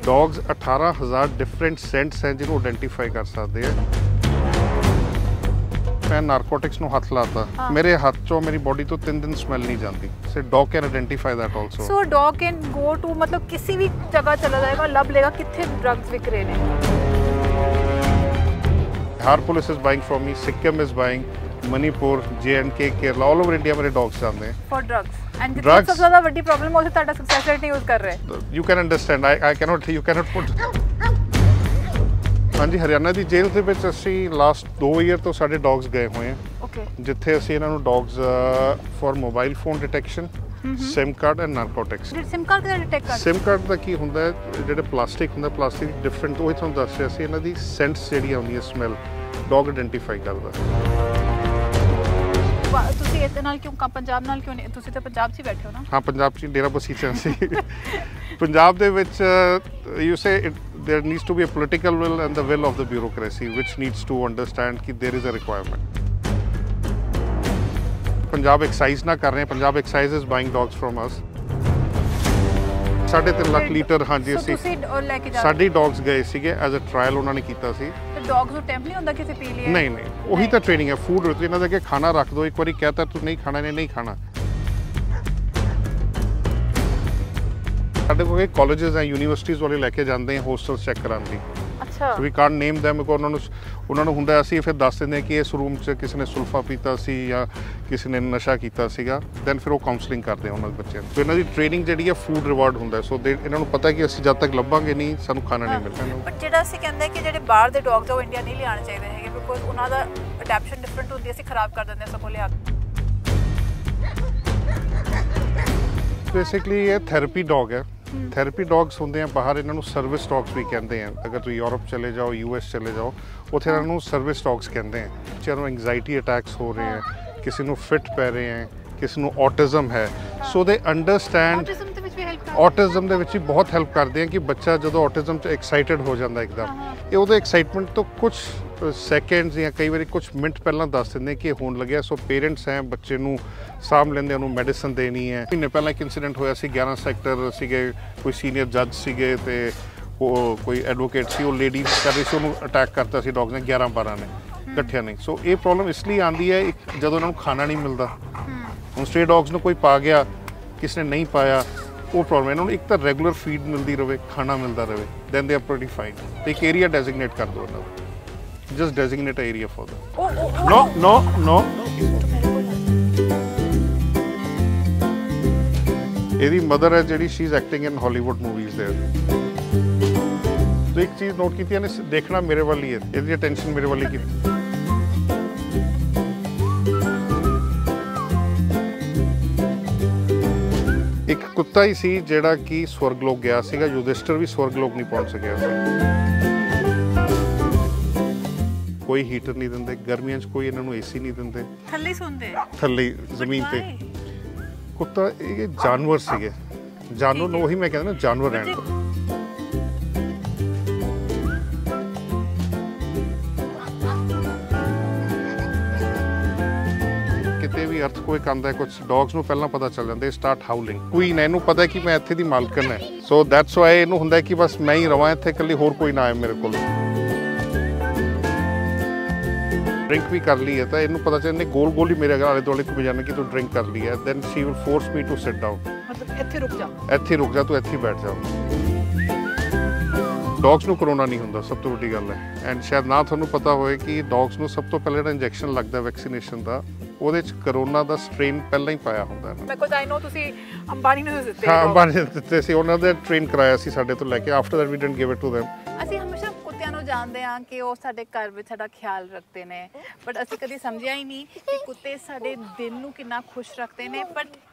Dogs 18,000 different cents हैं जिन्होंने identify कर सकते हैं। मैं नारकोटिक्स ਨੂੰ ਹੱਥ ਲਾਤਾ ਮੇਰੇ ਹੱਥ ਚੋਂ ਮੇਰੀ ਬੋਡੀ ਤੋਂ 3 ਦਿਨ ਸਮੈਲ ਨਹੀਂ ਜਾਂਦੀ। So dog can identify that also. So dog can go to मतलब किसी भी जगह चला जाएगा, ਲੱਭ ਲੇਗਾ ਕਿੱਥੇ ਡਰੱਗਸ ਵਿਕ ਰਹੇ ਨੇ। Bihar police is buying from me, Sikkim is buying, Manipur, J&K, Kerala, all over India मेरे dogs जाते हैं for drugs and जितनी सबसे ज़्यादा बड़ी प्रॉब्लम है उसे ताड़ा सक्सेस रेट नहीं यूज़ कर रहे। You can understand, I cannot, you cannot put। हाँ जी, हरियाणा ਦੀ ਜੇਲ੍ਹ ਦੇ ਵਿੱਚ ਅਸੀਂ ਲਾਸਟ 2 ਈਅਰ ਤੋਂ ਸਾਡੇ ਡੌਗਸ ਗਏ ਹੋਏ ਹਾਂ। ਓਕੇ। ਜਿੱਥੇ ਅਸੀਂ ਇਹਨਾਂ ਨੂੰ dogs for mobile phone detection, sim card and narcotics. Sim card ਕਿਹਦਾ ਡਿਟੈਕਟ ਕਰਦਾ? ਸਿਮ ਕਾਰਡ ਦਾ ਕੀ ਹੁੰਦਾ ਹੈ, ਜਿਹੜੇ ਪਲਾਸਟਿਕ ਹੁੰਦਾ, ਪਲਾਸਟਿਕ ਡਿਫਰੈਂਟ, ਉਹ ਤੁਹਾਨੂੰ ਦੱਸ ਰਿਹਾ ਸੀ। ਇਹਨਾਂ ਦੀ ਸੈਂਟਸ ਜਿਹੜੀ ਆਉਂਦੀ ਹੈ, ਸਮੈਲ ਡੌਗ ਆਇਡੈਂਟੀਫਾਈ ਕਰਦਾ। ਤੁਸੀਂ ਇਹਦੇ ਨਾਲ ਕਿਉਂ ਪੰਜਾਬ ਨਾਲ ਕਿਉਂ ਨਹੀਂ? ਤੁਸੀਂ ਤਾਂ ਪੰਜਾਬ 'ਚ ਹੀ ਬੈਠੇ ਹੋ ਨਾ? ਹਾਂ, ਪੰਜਾਬ 'ਚ ਡੇਰਾ ਬਸੀ 'ਚ ਅਸੀਂ। ਪੰਜਾਬ ਦੇ ਵਿੱਚ you say there needs to be a political will and the will of the bureaucracy which needs to understand कि there is a requirement। Punjab excise ना कर रहे हैं, Punjab excise is buying dogs from us। 3.5 lakh litre हाँ जी ਅਸੀਂ ਸਾਡੀ dogs ਗਏ ਸੀਗੇ ਐਜ਼ ਅ ਟ੍ਰਾਇਲ ਉਹਨਾਂ ਨੇ ਕੀਤਾ ਸੀ। ਤੇ ਡੌਗਸ ਨੂੰ ਟੈਂਪ ਨਹੀਂ ਹੁੰਦਾ ਕਿਸੇ ਪੀ ਲਈ? ਨਹੀਂ ਨਹੀਂ, ਉਹੀ ਤਾਂ ਟ੍ਰੇਨਿੰਗ ਹੈ। ਫੂਡ ਰੁਕ ਇਹਨਾਂ ਦੇ ਅੱਗੇ ਖਾਣਾ ਰੱਖ ਦੋ, ਇੱਕ ਵਾਰੀ ਕਹਤਾ ਤੂੰ ਨਹੀਂ ਖਾਣਾ ਨਹੀਂ ਖਾਣਾ। ਸਾਡੇ ਕੋਲ ਕਾਲਜਸ ਹੈ, ਯੂਨੀਵਰਸਿਟੀਜ਼ ਵਾਲੇ ਲੈ ਕੇ ਜਾਂਦੇ ਆ ਹੋਸਟਲਸ ਚੈੱਕ ਕਰਾਉਣ ਲਈ। ਅੱਛਾ। ਵੀ ਕਾਂਟ ਨੇਮ them ਕੋ ਉਹਨਾਂ ਨੂੰ ਹੁੰਦਾ, ਅਸੀਂ ਫਿਰ ਦੱਸ ਦਿੰਦੇ ਕਿ ਇਸ ਰੂਮ 'ਚ ਕਿਸੇ ਨੇ ਸੁਲਫਾ ਪੀਤਾ ਸੀ ਜਾਂ ਕਿਸੇ ਨੇ ਨਸ਼ਾ ਕੀਤਾ ਸੀਗਾ, ਦੈਨ ਫਿਰ ਉਹ ਕਾਉਂਸਲਿੰਗ ਕਰਦੇ ਆ ਉਹਨਾਂ ਦੇ ਬੱਚਿਆਂ ਨੂੰ। ਇਹਨਾਂ ਦੀ ਟ੍ਰੇਨਿੰਗ ਜਿਹੜੀ ਹੈ ਫੂਡ ਰਿਵਾਰਡ ਹੁੰਦਾ। ਸੋ ਇਹਨਾਂ ਨੂੰ ਪਤਾ ਕਿ ਅਸੀਂ ਜਦ ਤੱਕ ਲੱਭਾਂਗੇ ਨਹੀਂ ਸਾਨੂੰ ਖਾਣਾ ਨਹੀਂ ਮਿਲਣਾ। ਬਟ ਜਿਹੜਾ ਅਸੀਂ ਕਹਿੰਦੇ ਕਿ ਜਿਹੜੇ ਬਾਹਰ ਦੇ ਡੌਗਸ ਉਹ ਇੰਡੀਆ ਨਹੀਂ ਲਿਆਉਣੇ ਚਾਹੀਦੇ ਹੈਗੇ ਬਿਕੋਜ਼ ਉਹਨਾਂ ਦਾ ਅਡੈਪਸ਼ਨ ਡਿਫਰੈਂਟ ਹੁੰਦੀ ਹੈ, ਅਸੀਂ ਖਰਾਬ ਕਰ ਦਿੰਦੇ ਸਭ ਕੋਲ ਲਿਆ ਕੇ। ਬੇਸਿਕਲੀ ਇਹ ਥੈਰੇਪੀ ਡੌਗ ਹੈ। ਥੈਰੇਪੀ ਡੌਗਸ ਹੁੰਦੇ ਆ ਬਾਹਰ, ਇਹਨਾਂ ਨੂੰ ਸਰਵਿਸ ਡੌਗਸ ਵੀ ਕਹਿੰਦੇ ਆ। ਅਗਰ ਤੁਸੀਂ ਯੂਰਪ ਚਲੇ ਜਾਓ, US ਚਲੇ ਜਾਓ, ਉੱਥੇ ਇਹਨਾਂ ਨੂੰ ਸਰਵਿਸ ਡੌਗਸ ਕਹਿੰਦੇ ਆ। ਬੱਚਿਆਂ ਨੂੰ ਐਂਗਜ਼ਾਈਟੀ ਅਟੈਕਸ ਹੋ ਰਹੇ ਆ, ਕਿਸੇ ਨੂੰ ਫਿਟ ਪੈ ਰਹੇ ਆ, ਕਿਸੇ ਨੂੰ ਔਟਿਜ਼ਮ ਹੈ। ਸੋ ਦੇ ਅੰਡਰਸਟੈਂਡ ਔਟਿਜ਼ਮ ਦੇ ਵਿੱਚ ਵੀ ਬਹੁਤ ਹੈਲਪ ਕਰਦੇ ਆ ਕਿ ਬੱਚਾ ਜਦੋਂ ਔਟਿਜ਼ਮ 'ਚ ਐਕਸਾਈਟਡ ਹੋ ਜਾਂਦਾ ਇੱਕਦਮ, ਇਹ ਉਹਦੇ ਐਕਸਾਈਟਮੈਂਟ ਤੋਂ ਕੁਝ ਸੈਕਿੰਡਸ ਜਾਂ ਕਈ ਵਾਰੀ ਕੁਝ ਮਿੰਟ ਪਹਿਲਾਂ ਦੱਸ ਦਿੰਦੇ ਕਿ ਹੋਣ ਲੱਗਿਆ। ਸੋ ਪੇਰੈਂਟਸ ਹੈ, ਬੱਚੇ ਨੂੰ ਸਾਂਭ ਲੈਂਦੇ, ਉਹਨੂੰ ਮੈਡੀਸਨ ਦੇਣੀ ਹੈ। ਮਹੀਨੇ ਪਹਿਲਾਂ ਇੱਕ ਇਨਸੀਡੈਂਟ ਹੋਇਆ ਸੀ, 11 ਸੈਕਟਰ ਸੀਗੇ, ਕੋਈ ਸੀਨੀਅਰ ਜੱਜ ਸੀਗੇ ਤੇ ਉਹ ਕੋਈ ਐਡਵੋਕੇਟ ਸੀ, ਉਹ ਲੇਡੀ ਕਰ ਰਹੀ ਸੀ, ਉਹਨੂੰ ਅਟੈਕ ਕਰਤਾ ਸੀ ਡੌਗਸ ਨੇ 11-12 ਨੇ ਇਕੱਠਿਆਂ ਨੇ। ਸੋ ਇਹ ਪ੍ਰੋਬਲਮ ਇਸ ਲਈ ਆਉਂਦੀ ਹੈ ਜਦੋਂ ਇਹਨਾਂ ਨੂੰ ਖਾਣਾ ਨਹੀਂ ਮਿਲਦਾ। ਹੁਣ ਸਟ੍ਰੇ ਡੌਗਸ ਨੂੰ ਕੋਈ ਪਾ ਗਿਆ, ਕਿਸੇ ਨੇ ਨਹੀਂ ਪਾਇਆ, ਉਹ ਪ੍ਰੋਬਲਮ। ਇਹਨਾਂ ਨੂੰ ਇੱਕ ਤਾਂ ਰੈਗੂਲਰ ਫੀਡ ਮਿਲਦੀ ਰਹੇ, ਖਾਣਾ ਮਿਲਦਾ ਰਹੇ, then they are pretty fine. ਤੇ ਇੱਕ ਏਰੀਆ ਡੈਜ਼ਿਗਨੇਟ ਕਰ ਦਿਓ ਇਹਨਾਂ ਦਾ, just designate an area for them। No। ਇਹਦੀ ਮਦਰ ਹੈ ਜਿਹੜੀ she is acting in Hollywood movies there. तो एक चीज नोट की थी, देखना मेरे वाली है, यदि अटेंशन मेरे वाली की। एक कुत्ता ही सी जेड़ा कि स्वर्गलोक गया सीगा, युधिष्ठिर भी स्वर्गलोक नहीं पहुंच सकिया सी। कोई हीटर नहीं दिंदे, गर्मियां च कोई इन्हां नूं एसी नहीं दिंदे, थल्ले सोंदे, थल्ले जमीन पे। कुत्ता ये जानवर सीगे, जानवर नो ही मैं कहंदा ना, जानवर रहण। किते भी अर्थक्वेक आंदा है, कुछ डॉग्स नूं पहलां पता चल जांदा, स्टार्ट हाउलिंग। क्वीन है, इहनूं पता है कि मैं इत्थे दी मालकन है, सो दैट्स वाई इहनूं हुंदा है कि बस मैं ही रवां इत्थे, कल्ली होर कोई ना आए मेरे कोल। ड्रिंक भी कर ली है तो इन्हूं पता चल, गोल गोल ही मेरे आले दुआले घूम जाने कि तू ड्रिंक कर ली है, then she will force me to sit down. मतलब इत्थे रुक जा, तू इत्थे बैठ जा। डॉग्स नूं कोरोना नहीं हुंदा, सब तो वड्डी गल है। एंड शायद ना तुहानूं पता होए कि डॉग्स नूं सब तो पहले जिहड़ा इंजैक्शन लगदा वैक्सीनेशन दा, ਉਹਦੇ ਚ ਕਰੋਨਾ ਦਾ ਸਟ੍ਰੇਨ ਪਹਿਲਾਂ ਹੀ ਪਾਇਆ ਹੁੰਦਾ ਹੈ। ਬਿਕੋਜ਼ ਆਈ ਨੋ ਤੁਸੀਂ ਅੰਬਾਨੀ ਨੂੰ ਦਿੱਤੇ। ਹਾਂ, ਅੰਬਾਨੀ ਨੂੰ ਦਿੱਤੇ ਸੀ, ਉਹਨਾਂ ਦੇ ਟ੍ਰੇਨ ਕਰਾਇਆ ਸੀ ਸਾਡੇ ਤੋਂ ਲੈ ਕੇ। After that we didn't give it to them। ਅਸੀਂ ਹਮੇਸ਼ਾ ਕੁੱਤਿਆਂ ਨੂੰ ਜਾਣਦੇ ਹਾਂ ਕਿ ਉਹ ਸਾਡੇ ਘਰ ਵਿੱਚ ਸਾਡਾ ਖਿਆਲ ਰੱਖਦੇ ਨੇ, ਬਟ ਅਸੀਂ ਕਦੀ ਸਮਝਿਆ ਹੀ ਨਹੀਂ ਕਿ ਕੁੱਤੇ ਸਾਡੇ ਦਿਲ ਨੂੰ ਕਿੰਨਾ ਖੁਸ਼ ਰੱਖਦੇ ਨੇ। ਬਟ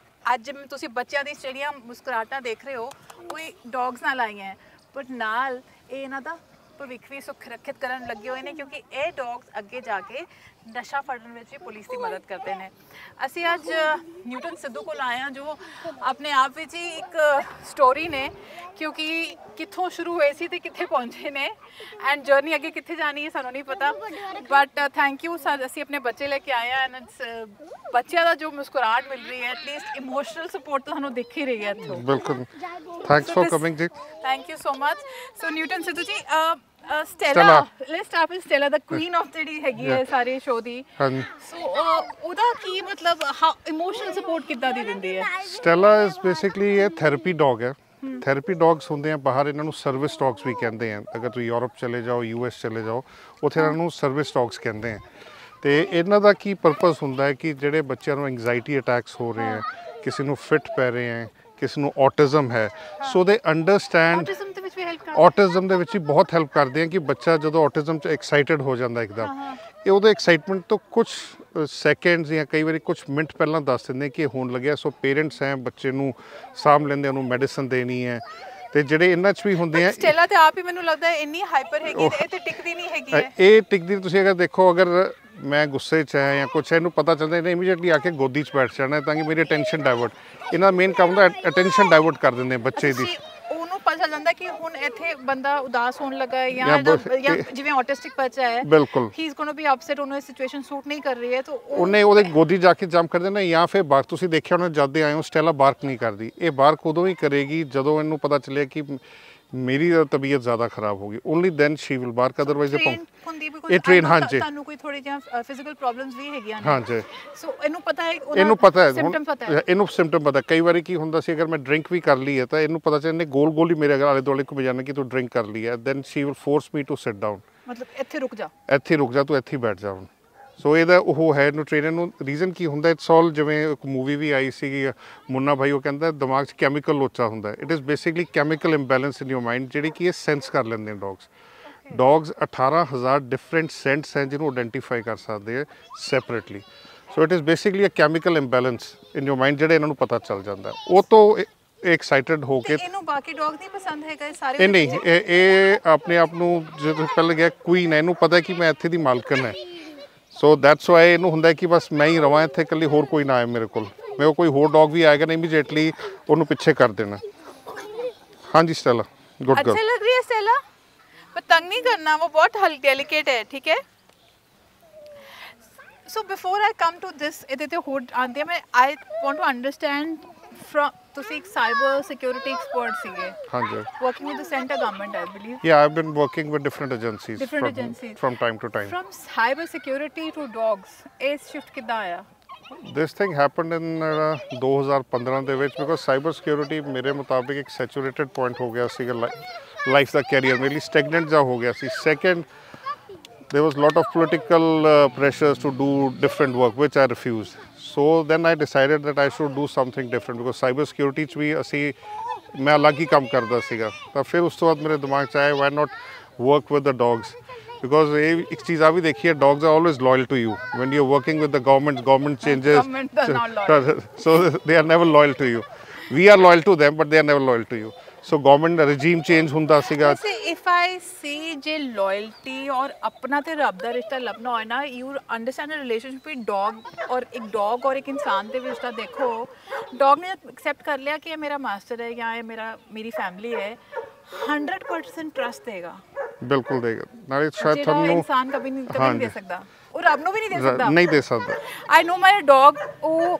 ਅੱਜ ਤੁਸੀਂ ਬੱਚਿਆਂ ਦੀ ਜਿਹੜੀਆਂ ਮੁਸਕਰਾਹਟਾਂ ਦੇਖ ਰਹੇ ਹੋ, ਉਹ ਡੌਗਸ ਨਾਲ ਆਈਆਂ, ਬਟ ਨਾਲ ਇਹ ਇਹਨਾਂ ਦਾ ਭਵਿੱਖ ਵੀ ਸੁਰੱਖਿਅਤ ਕਰਨ ਲੱਗੇ ਹੋਏ ਨੇ, ਕਿਉਂਕਿ ਇਹ ਡੌਗਸ ਅੱਗੇ ਜਾ ਕੇ ਨਸ਼ਾ ਫੜਨ ਵਿੱਚ ਵੀ ਪੁਲਿਸ ਦੀ ਮਦਦ ਕਰਦੇ ਨੇ। ਅਸੀਂ ਅੱਜ ਨਿਊਟਨ ਸਿੱਧੂ ਕੋਲ ਆਏ ਹਾਂ ਜੋ ਆਪਣੇ ਆਪ ਵਿੱਚ ਹੀ ਇੱਕ ਸਟੋਰੀ ਨੇ, ਕਿਉਂਕਿ ਕਿੱਥੋਂ ਸ਼ੁਰੂ ਹੋਏ ਸੀ ਤੇ ਕਿੱਥੇ ਪਹੁੰਚੇ ਨੇ ਐਂਡ ਜਰਨੀ ਅੱਗੇ ਕਿੱਥੇ ਜਾਣੀ ਹੈ ਸਾਨੂੰ ਨਹੀਂ ਪਤਾ, ਬਟ ਥੈਂਕ ਯੂ ਸਰ। ਅਸੀਂ ਆਪਣੇ ਬੱਚੇ ਲੈ ਕੇ ਆਏ ਹਾਂ ਐਂਡ ਬੱਚਿਆਂ ਦਾ ਜੋ ਮੁਸਕਰਾਹਟ ਮਿਲ ਰਹੀ ਹੈ, ਐਟਲੀਸਟ ਇਮੋਸ਼ਨਲ ਸਪੋਰਟ ਤੁਹਾਨੂੰ ਦਿਖ ਹੀ ਰਹੀ ਹੈ ਇੱਥੋਂ। ਬਿਲਕੁਲ, thanks for coming ji. Thank you so much. So Newton Sidhu ji, Stella, let's start with Stella, the queen of ਜਿਹੜੀ ਹੈਗੀ ਹੈ ਸਾਰੇ ਸ਼ੋਅ ਦੀ। ਹਾਂਜੀ। ਸੋ ਉਹਦਾ ਕੀ ਮਤਲਬ ਇਮੋਸ਼ਨਲ ਸਪੋਰਟ ਕਿੱਦਾਂ ਦੀ ਦਿੰਦੀ ਹੈ? ਸਟੈਲਾ ਇਜ਼ ਬੇਸਿਕਲੀ ਇਹ ਥੈਰੇਪੀ ਡੌਗ ਹੈ। ਥੈਰੇਪੀ ਡੌਗਸ ਹੁੰਦੇ ਆ ਬਾਹਰ, ਇਹਨਾਂ ਨੂੰ ਸਰਵਿਸ ਡੌਗਸ ਵੀ ਕਹਿੰਦੇ ਆ। ਅਗਰ ਤੁਸੀਂ ਯੂਰਪ ਚਲੇ ਜਾਓ, ਯੂਐਸ ਚਲੇ ਜਾਓ, ਉੱਥੇ ਇਹਨਾਂ ਨੂੰ ਸਰਵਿਸ ਡੌਗਸ ਕਹਿੰਦੇ ਆ। ਤੇ ਇਹਨਾਂ ਦਾ ਕੀ ਪਰਪਸ ਹੁੰਦਾ ਹੈ ਕਿ ਜਿਹੜੇ ਬੱਚਿਆਂ ਨੂੰ ਐਂਗਜ਼ਾਇਟੀ ਅਟੈਕਸ ਹੋ ਰਹੇ ਹੈ, ਕਿਸੇ ਨੂੰ ਫਿਟ ਪੈ ਰਹੇ ਹੈ, ਕਿਸੇ ਨੂੰ ਔਟਿਜ਼ਮ ਹੈ, ਸੋ ਦੇ ਅੰਡਰਸਟੈਂਡ। ਔਟਿਜ਼ਮ ਦੇ ਵਿੱਚ ਵੀ ਹੈਲਪ ਔਟਿਜ਼ਮ ਦੇ ਵਿੱਚ ਵੀ ਬਹੁਤ ਹੈਲਪ ਕਰਦੇ ਆ ਕਿ ਬੱਚਾ ਜਦੋਂ ਔਟਿਜ਼ਮ 'ਚ ਐਕਸਾਈਟਡ ਹੋ ਜਾਂਦਾ ਇੱਕਦਮ, ਇਹ ਉਹਦੇ ਐਕਸਾਈਟਮੈਂਟ ਤੋਂ ਕੁਝ ਸੈਕਿੰਡਸ ਜਾਂ ਕਈ ਵਾਰੀ ਕੁਝ ਮਿੰਟ ਪਹਿਲਾਂ ਦੱਸ ਦਿੰਦੇ ਕਿ ਇਹ ਹੋਣ ਲੱਗਿਆ। ਸੋ ਪੇਰੈਂਟਸ ਹੈ, ਬੱਚੇ ਨੂੰ ਸਾਂਭ ਲੈਂਦੇ, ਉਹਨੂੰ ਮੈਡੀਸਨ ਦੇਣੀ ਹੈ। ਤੇ ਜਿਹੜੇ ਇਹਨਾਂ 'ਚ ਵੀ ਹੁੰਦੇ ਆ, ਸਟੈਲਾ ਤੇ ਆਪ ਹੀ ਮੈਨੂੰ ਲੱਗਦਾ ਇੰਨੀ ਹਾਈਪਰ ਹੈਗੀ ਤੇ ਇਹ ਤੇ ਟਿਕਦੀ ਨਹੀਂ ਹੈਗੀ ਹੈ। ਇਹ ਟਿਕਦੀ, ਤੁਸੀਂ ਅਗਰ ਦੇਖੋ, ਅਗਰ ਮੈਂ ਗੁੱਸੇ 'ਚ ਹੈ ਜਾਂ ਕੁਛ, ਇਹਨੂੰ ਪਤਾ ਚੱਲਦਾ ਇਹਨੇ ਇਮੀਡੀਏਟਲੀ ਆ ਕੇ ਗੋਦੀ 'ਚ ਬੈਠ ਜਾਣਾ ਤਾਂ ਕਿ ਮੇਰੀ ਅਟੈਂਸ਼ਨ ਡਾਇਵਰਟ। ਇਹਨਾਂ ਦਾ ਮੇਨ ਕੰਮ ਹੁੰਦਾ ਅਟੈਂਸ਼ਨ ਡਾਇਵਰਟ ਕਰ ਦਿੰਦੇ ਬੱਚੇ ਦੀ। ਉਹਨੂੰ ਪਤਾ ਚੱਲ ਜਾਂਦਾ ਕਿ ਹੁਣ ਇੱਥੇ ਬੰਦਾ ਉਦਾਸ ਹੋਣ ਲੱਗਾ ਹੈ ਜਾਂ ਜਿਵੇਂ ਆਟਿਸਟਿਕ ਬੱਚਾ ਹੈ, ਬਿਲਕੁਲ ਹੀ is going to be upset, ਉਹਨੂੰ ਇਹ ਸਿਚੁਏਸ਼ਨ ਸੂਟ ਨਹੀਂ ਕਰ ਰਹੀ ਹੈ ਤਾਂ ਉਹਨੇ ਉਹਦੇ ਗੋਦੀ ਜਾ ਕੇ ਜੰਪ ਕਰ ਦੇਣਾ। ਜਾਂ ਫਿਰ ਬਾਰਕ, ਤੁਸੀਂ ਦੇਖਿਆ ਉਹਨੇ ਜਦ ਦੇ ਆਏ ਹੋ ਸਟੈਲਾ ਬਾਰਕ ਨਹੀਂ ਕਰਦੀ। ਇਹ ਬਾਰਕ ਉਦੋਂ ਹੀ ਕਰੇਗੀ ਜਦੋਂ ਇਹਨੂੰ ਪਤਾ ਚੱਲਿਆ ਕਿ ਮੇਰੀ ਤਬੀਅਤ ਜ਼ਿਆਦਾ ਖਰਾਬ ਹੋ ਗਈ, only then she will bark, otherwise ਇਹ ਟ੍ਰੇਨ। ਹਾਂਜੀ, ਤੁਹਾਨੂੰ ਕੋਈ ਥੋੜੀ ਜਿਹੀ ਫਿਜ਼ੀਕਲ ਪ੍ਰੋਬਲਮਸ ਵੀ ਹੈਗੀਆਂ ਨੇ। ਹਾਂਜੀ, ਸੋ ਇਹਨੂੰ ਪਤਾ ਹੈ, ਇਹਨੂੰ ਪਤਾ ਹੈ, ਸਿੰਪਟਮ ਪਤਾ ਹੈ, ਇਹਨੂੰ ਸਿੰਪਟਮ ਪਤਾ। ਕਈ ਵਾਰੀ ਕੀ ਹੁੰਦਾ ਸੀ, ਅਗਰ ਮੈਂ ਡਰਿੰਕ ਵੀ ਕਰ ਲਈ ਹੈ ਤਾਂ ਇਹਨੂੰ ਪਤਾ ਚੱਲਦਾ, ਇਹਨੇ ਗੋਲ ਗੋਲ ਹੀ ਮੇਰੇ ਆਲੇ ਦੁਆਲੇ ਘੁੰਮ ਜਾਣਾ ਕਿ ਤੂੰ ਡਰਿੰਕ ਕਰ ਲਈ ਹੈ। Then she will force me to sit down, ਮਤਲਬ ਇੱਥੇ ਰੁਕ ਜਾ, ਇੱਥੇ ਰੁਕ ਜਾ, ਤੂੰ ਇੱਥੇ ਹੀ ਬੈਠ ਜਾ ਹੁਣ। ਸੋ ਇਹਦਾ ਉਹ ਹੈ ਇਹਨੂੰ ਟ੍ਰੇਨਰ ਨੂੰ ਰੀਜ਼ਨ ਕੀ ਹੁੰਦਾ, ਇਟਸ ਆਲ, ਜਿਵੇਂ ਇੱਕ ਮੂਵੀ ਵੀ ਆਈ ਸੀਗੀ ਮੁੰਨਾ ਭਾਈ, ਉਹ ਕਹਿੰਦਾ ਦਿਮਾਗ 'ਚ ਕੈਮੀਕਲ ਲੋਚਾ ਹੁੰਦਾ। It is basically chemical imbalance in your mind, ਜਿਹੜੀ ਕਿ ਇਹ ਸੈਂਸ ਕਰ ਲੈਂਦੇ ਨੇ ਡੌਗਸ। ਡੌਗਸ 18,000 ਡਿਫਰੈਂਟ ਸੈਂਟਸ ਹੈ ਜਿਹਨੂੰ ਆਇਡੈਂਟੀਫਾਈ ਕਰ ਸਕਦੇ ਹੈ separately. So it is basically a chemical imbalance in your mind, ਜਿਹੜੇ ਇਹਨਾਂ ਨੂੰ ਪਤਾ ਚੱਲ ਜਾਂਦਾ। ਉਹ ਤੋਂ ਐਕਸਾਈਟਡ ਹੋ ਕੇ। ਇਹਨੂੰ ਬਾਕੀ ਡੌਗ ਨਹੀਂ ਪਸੰਦ ਹੈਗਾ ਸਾਰੇ? ਇਹ ਨਹੀਂ, ਇਹ ਆਪਣੇ ਆਪ ਨੂੰ, ਜਦੋਂ ਪਹਿਲਾਂ ਗਿਆ ਕੁਈਨ ਹੈ, ਇਹਨੂੰ ਪਤਾ ਕਿ ਮੈਂ ਇੱਥੇ ਦੀ ਮਾਲਕਨ ਹੈ। ਸੋ ਦੈਟਸ ਵਾਈ ਇਹਨੂੰ ਹੁੰਦਾ ਕਿ ਬਸ ਮੈਂ ਹੀ ਰਵਾਂ ਇੱਥੇ, ਇਕੱਲੀ, ਹੋਰ ਕੋਈ ਨਾ ਆਏ ਮੇਰੇ ਕੋਲ। ਮੇਰੇ ਕੋਈ ਹੋਰ ਡੌਗ ਵੀ ਆਏਗਾ ਨਾ, ਇਮੀਡੀਏਟਲੀ ਉਹਨੂੰ ਪਿੱਛੇ ਕਰ ਦੇਣਾ। ਹਾਂਜੀ ਸਟੈਲਾ, ਗੁੱਡ ਗਰਲ। अच्छा लग रही है स्टेला, पर तंग नहीं करना, वो बहुत डेलिकेट है, ठीक है। So before I come to this, ਇਹਦੇ ਤੇ ਹੋਰ ਆਂਦੇ ਮੈਂ I want to understand from, ਤੁਸੀਂ ਇੱਕ ਸਾਈਬਰ ਸਿਕਿਉਰਿਟੀ ਐਕਸਪਰਟ ਸੀਗੇ। ਹਾਂਜੀ, working with the center government, I believe. yeah, I've been working with different agencies from time to time. From cyber security to dogs, ਇਹ shift ਕਿੱਦਾਂ ਆਇਆ? This thing happened in 2015 ਦੇ ਵਿੱਚ, because cyber security ਮੇਰੇ ਮੁਤਾਬਿਕ ਇੱਕ ਸੈਚੂਰੇਟਡ point ਹੋ ਗਿਆ ਸੀਗਾ ਲਾਈਫ ਦਾ, ਕੈਰੀਅਰ ਮੇਰੇ ਲਈ ਸਟੈਗਨੈਂਟ ਜਾ ਹੋ ਗਿਆ ਸੀ। Second, there was lot of political pressures to do different work, which I refused. So then I decided that I should do something different, because cyber security 'ਚ ਵੀ ਅਸੀਂ, ਮੈਂ ਅਲੱਗ ਹੀ ਕੰਮ ਕਰਦਾ ਸੀਗਾ। ਤਾਂ ਫਿਰ ਉਸ ਤੋਂ ਬਾਅਦ ਮੇਰੇ ਦਿਮਾਗ 'ਚ ਆਇਆ, why not work with the dogs, because ਇਹ ਇੱਕ ਚੀਜ਼ ਆ ਵੀ ਦੇਖੀ ਹੈ, dogs are always loyal to you when you're working with the government changes. Government are not loyal. So they are never loyal to you. We are loyal to them, but they are never loyal to you. So government regime change ਹੁੰਦਾ ਸੀਗਾ। ਵੈਸੇ if I see ਜੇ loyalty ਔਰ ਆਪਣਾ ਤੇ ਰੱਬ ਦਾ ਰਿਸ਼ਤਾ ਲੱਭਣਾ ਹੋਏ ਨਾ, you understand a relationship with dog ਔਰ ਇੱਕ dog ਔਰ ਇੱਕ ਇਨਸਾਨ ਦੇ ਵਿੱਚ ਤਾਂ ਦੇਖੋ, dog ਨੇ accept ਕਰ ਲਿਆ ਕਿ ਇਹ ਮੇਰਾ ਮਾਸਟਰ ਹੈ ਜਾਂ ਇਹ ਮੇਰੀ ਫੈਮਿਲੀ ਹੈ, 100% ਟਰਸਟ ਦੇਗਾ। ਬਿਲਕੁਲ ਦੇਗਾ, ਨਾਲੇ ਸ਼ਾਇਦ ਤੁਹਾਨੂੰ ਇਨਸਾਨ ਕभी ਨਹੀਂ ਦੇ ਸਕਦਾ, ਉਹ ਰੱਬ ਨੂੰ ਵੀ ਨਹੀਂ ਦੇ ਸਕਦਾ। ਨਹੀਂ ਦੇ ਸਕਦਾ। ਆਈ ਨੋ ਮਾਈ ਡੌਗ, ਉਹ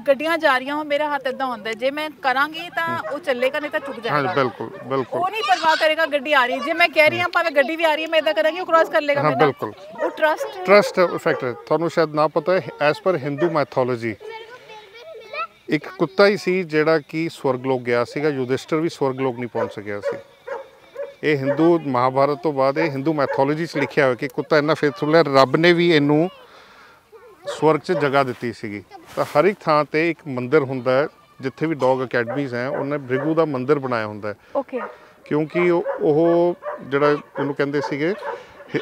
ਗੱਡੀਆਂ ਜਾ ਰਹੀਆਂ ਹੋ, ਮੇਰਾ ਹੱਥ ਇਦਾਂ ਹੁੰਦਾ, ਜੇ ਮੈਂ ਕਰਾਂਗੀ ਤਾਂ ਉਹ ਚੱਲੇਗਾ, ਨਹੀਂ ਤਾਂ ਟੁੱਟ ਜਾਏਗਾ। ਹਾਂ, ਬਿਲਕੁਲ ਬਿਲਕੁਲ। ਉਹ ਨਹੀਂ ਪਰਵਾਹ ਕਰੇਗਾ ਗੱਡੀ ਆ ਰਹੀ, ਜੇ ਮੈਂ ਕਹਿ ਰਹੀ ਹਾਂ ਭਾਵੇਂ ਗੱਡੀ ਵੀ ਆ ਰਹੀ ਹੈ, ਮੈਂ ਇਦਾਂ ਕਰਾਂਗੀ, ਉਹ ਕ੍ਰਾਸ ਕਰ ਲੇਗਾ ਹਾਂ, ਮੈਨੂੰ। ਬਿਲਕੁਲ। ਉਹ ਟਰਸਟ ਫੈਕਟਰ ਤੁਹਾਨੂੰ ਸ਼ਾਇਦ ਨਾ ਪਤਾ ਹੈ, ਐਸ ਪਰ ਹਿੰਦੂ ਮੈਥੋਲੋਜੀ ਇੱਕ ਕੁੱਤਾ ਹੀ ਸੀ ਜਿਹੜਾ ਕਿ ਸਵਰਗ ਲੋਕ ਗਿਆ ਸੀਗਾ। ਯੁਧਿਸ਼ਟਰ ਵੀ ਸਵਰਗ ਲੋਕ ਨਹੀਂ ਪਹੁੰਚ ਸਕਿਆ ਸੀ। ਇਹ ਹਿੰਦੂ ਮਹਾਭਾਰਤ ਤੋਂ ਬਾਅਦ ਇਹ ਹਿੰਦੂ ਮੈਥੋਲੋਜੀ 'ਚ ਲਿਖਿਆ ਹੋਇਆ ਕਿ ਕੁੱਤਾ ਇੰਨਾ ਫੇਥਫੁਲ ਹੈ, ਰੱਬ ਨੇ ਵੀ ਇਹਨੂੰ ਸਵਰਗ 'ਚ ਜਗ੍ਹਾ ਦਿੱਤੀ ਸੀਗੀ। ਤਾਂ ਹਰ ਇੱਕ ਥਾਂ 'ਤੇ ਇੱਕ ਮੰਦਿਰ ਹੁੰਦਾ ਹੈ, ਜਿੱਥੇ ਵੀ ਡੌਗ ਅਕੈਡਮੀਜ਼ ਹੈ, ਉਹਨੇ ਭ੍ਰਿਗੂ ਦਾ ਮੰਦਿਰ ਬਣਾਇਆ ਹੁੰਦਾ ਹੈ। ਓਕੇ। ਕਿਉਂਕਿ ਉਹ ਜਿਹੜਾ ਇਹਨੂੰ ਕਹਿੰਦੇ ਸੀਗੇ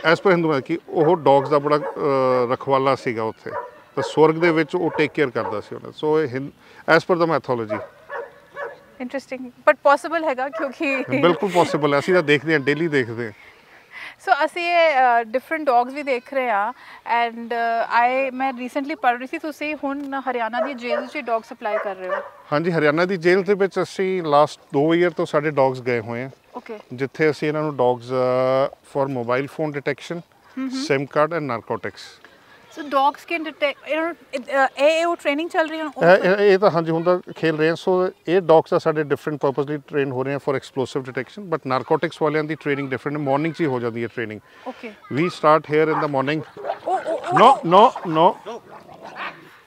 ਐਸ ਪਰ ਹਿੰਦੂ ਕਿ ਉਹ ਡੌਗਸ ਦਾ ਬੜਾ ਰਖਵਾਲਾ ਸੀਗਾ ਉੱਥੇ, ਤਾਂ ਸਵਰਗ ਦੇ ਵਿੱਚ ਉਹ ਟੇਕ ਕੇਅਰ ਕਰਦਾ ਸੀ ਉਹਨੇ। So as per the methodology interesting, but possible ਹੈਗਾ ਕਿਉਂਕਿ ਬਿਲਕੁਲ ਪੋਸੀਬਲ ਹੈ, ਅਸੀਂ ਤਾਂ ਦੇਖਦੇ ਹਾਂ, ਡੇਲੀ ਦੇਖਦੇ ਹਾਂ। ਸੋ ਅਸੀਂ ਇਹ ਡਿਫਰੈਂਟ ਡੌਗਸ ਵੀ ਦੇਖ ਰਹੇ ਹਾਂ ਐਂਡ ਮੈਂ ਰੀਸੈਂਟਲੀ ਪੜ੍ਹ ਰਹੀ ਸੀ ਤੁਸੀਂ ਹੁਣ ਹਰਿਆਣਾ ਦੀ ਜੇਲ੍ਹ 'ਚ ਡੌਗ ਸਪਲਾਈ ਕਰ ਰਹੇ ਹੋ। ਹਾਂਜੀ, ਹਰਿਆਣਾ ਦੀ ਜੇਲ੍ਹ ਦੇ ਵਿੱਚ ਅਸੀਂ ਲਾਸਟ 2 ਈਅਰ ਤੋਂ ਸਾਡੇ ਡੌਗਸ ਗਏ ਹੋਏ ਆ। ਓਕੇ। ਜਿੱਥੇ ਅਸੀਂ ਇਹਨਾਂ ਨੂੰ dogs for mobile phone detection, sim card and narcotics. So dogs can detect ਇਹ ਟ੍ਰੇਨਿੰਗ ਚੱਲ ਰਹੀ ਹੈ ਇਹ ਤਾਂ ਹਾਂਜੀ ਹੁਣ ਤਾਂ ਖੇਲ ਰਹੇ ਆ। ਸੋ ਇਹ ਡੌਗਸ ਆ ਸਾਡੇ ਡਿਫਰੈਂਟ ਪਰਪਸ ਲਈ ਟ੍ਰੇਨ ਹੋ ਰਹੇ ਆ for explosive detection, but narcotics ਵਾਲਿਆਂ ਦੀ ਟ੍ਰੇਨਿੰਗ ਡਿਫਰੈਂਟ ਮਾਰਨਿੰਗ 'ਚ ਹੀ ਹੋ ਜਾਂਦੀ ਹੈ training. Okay. We start here in the morning. no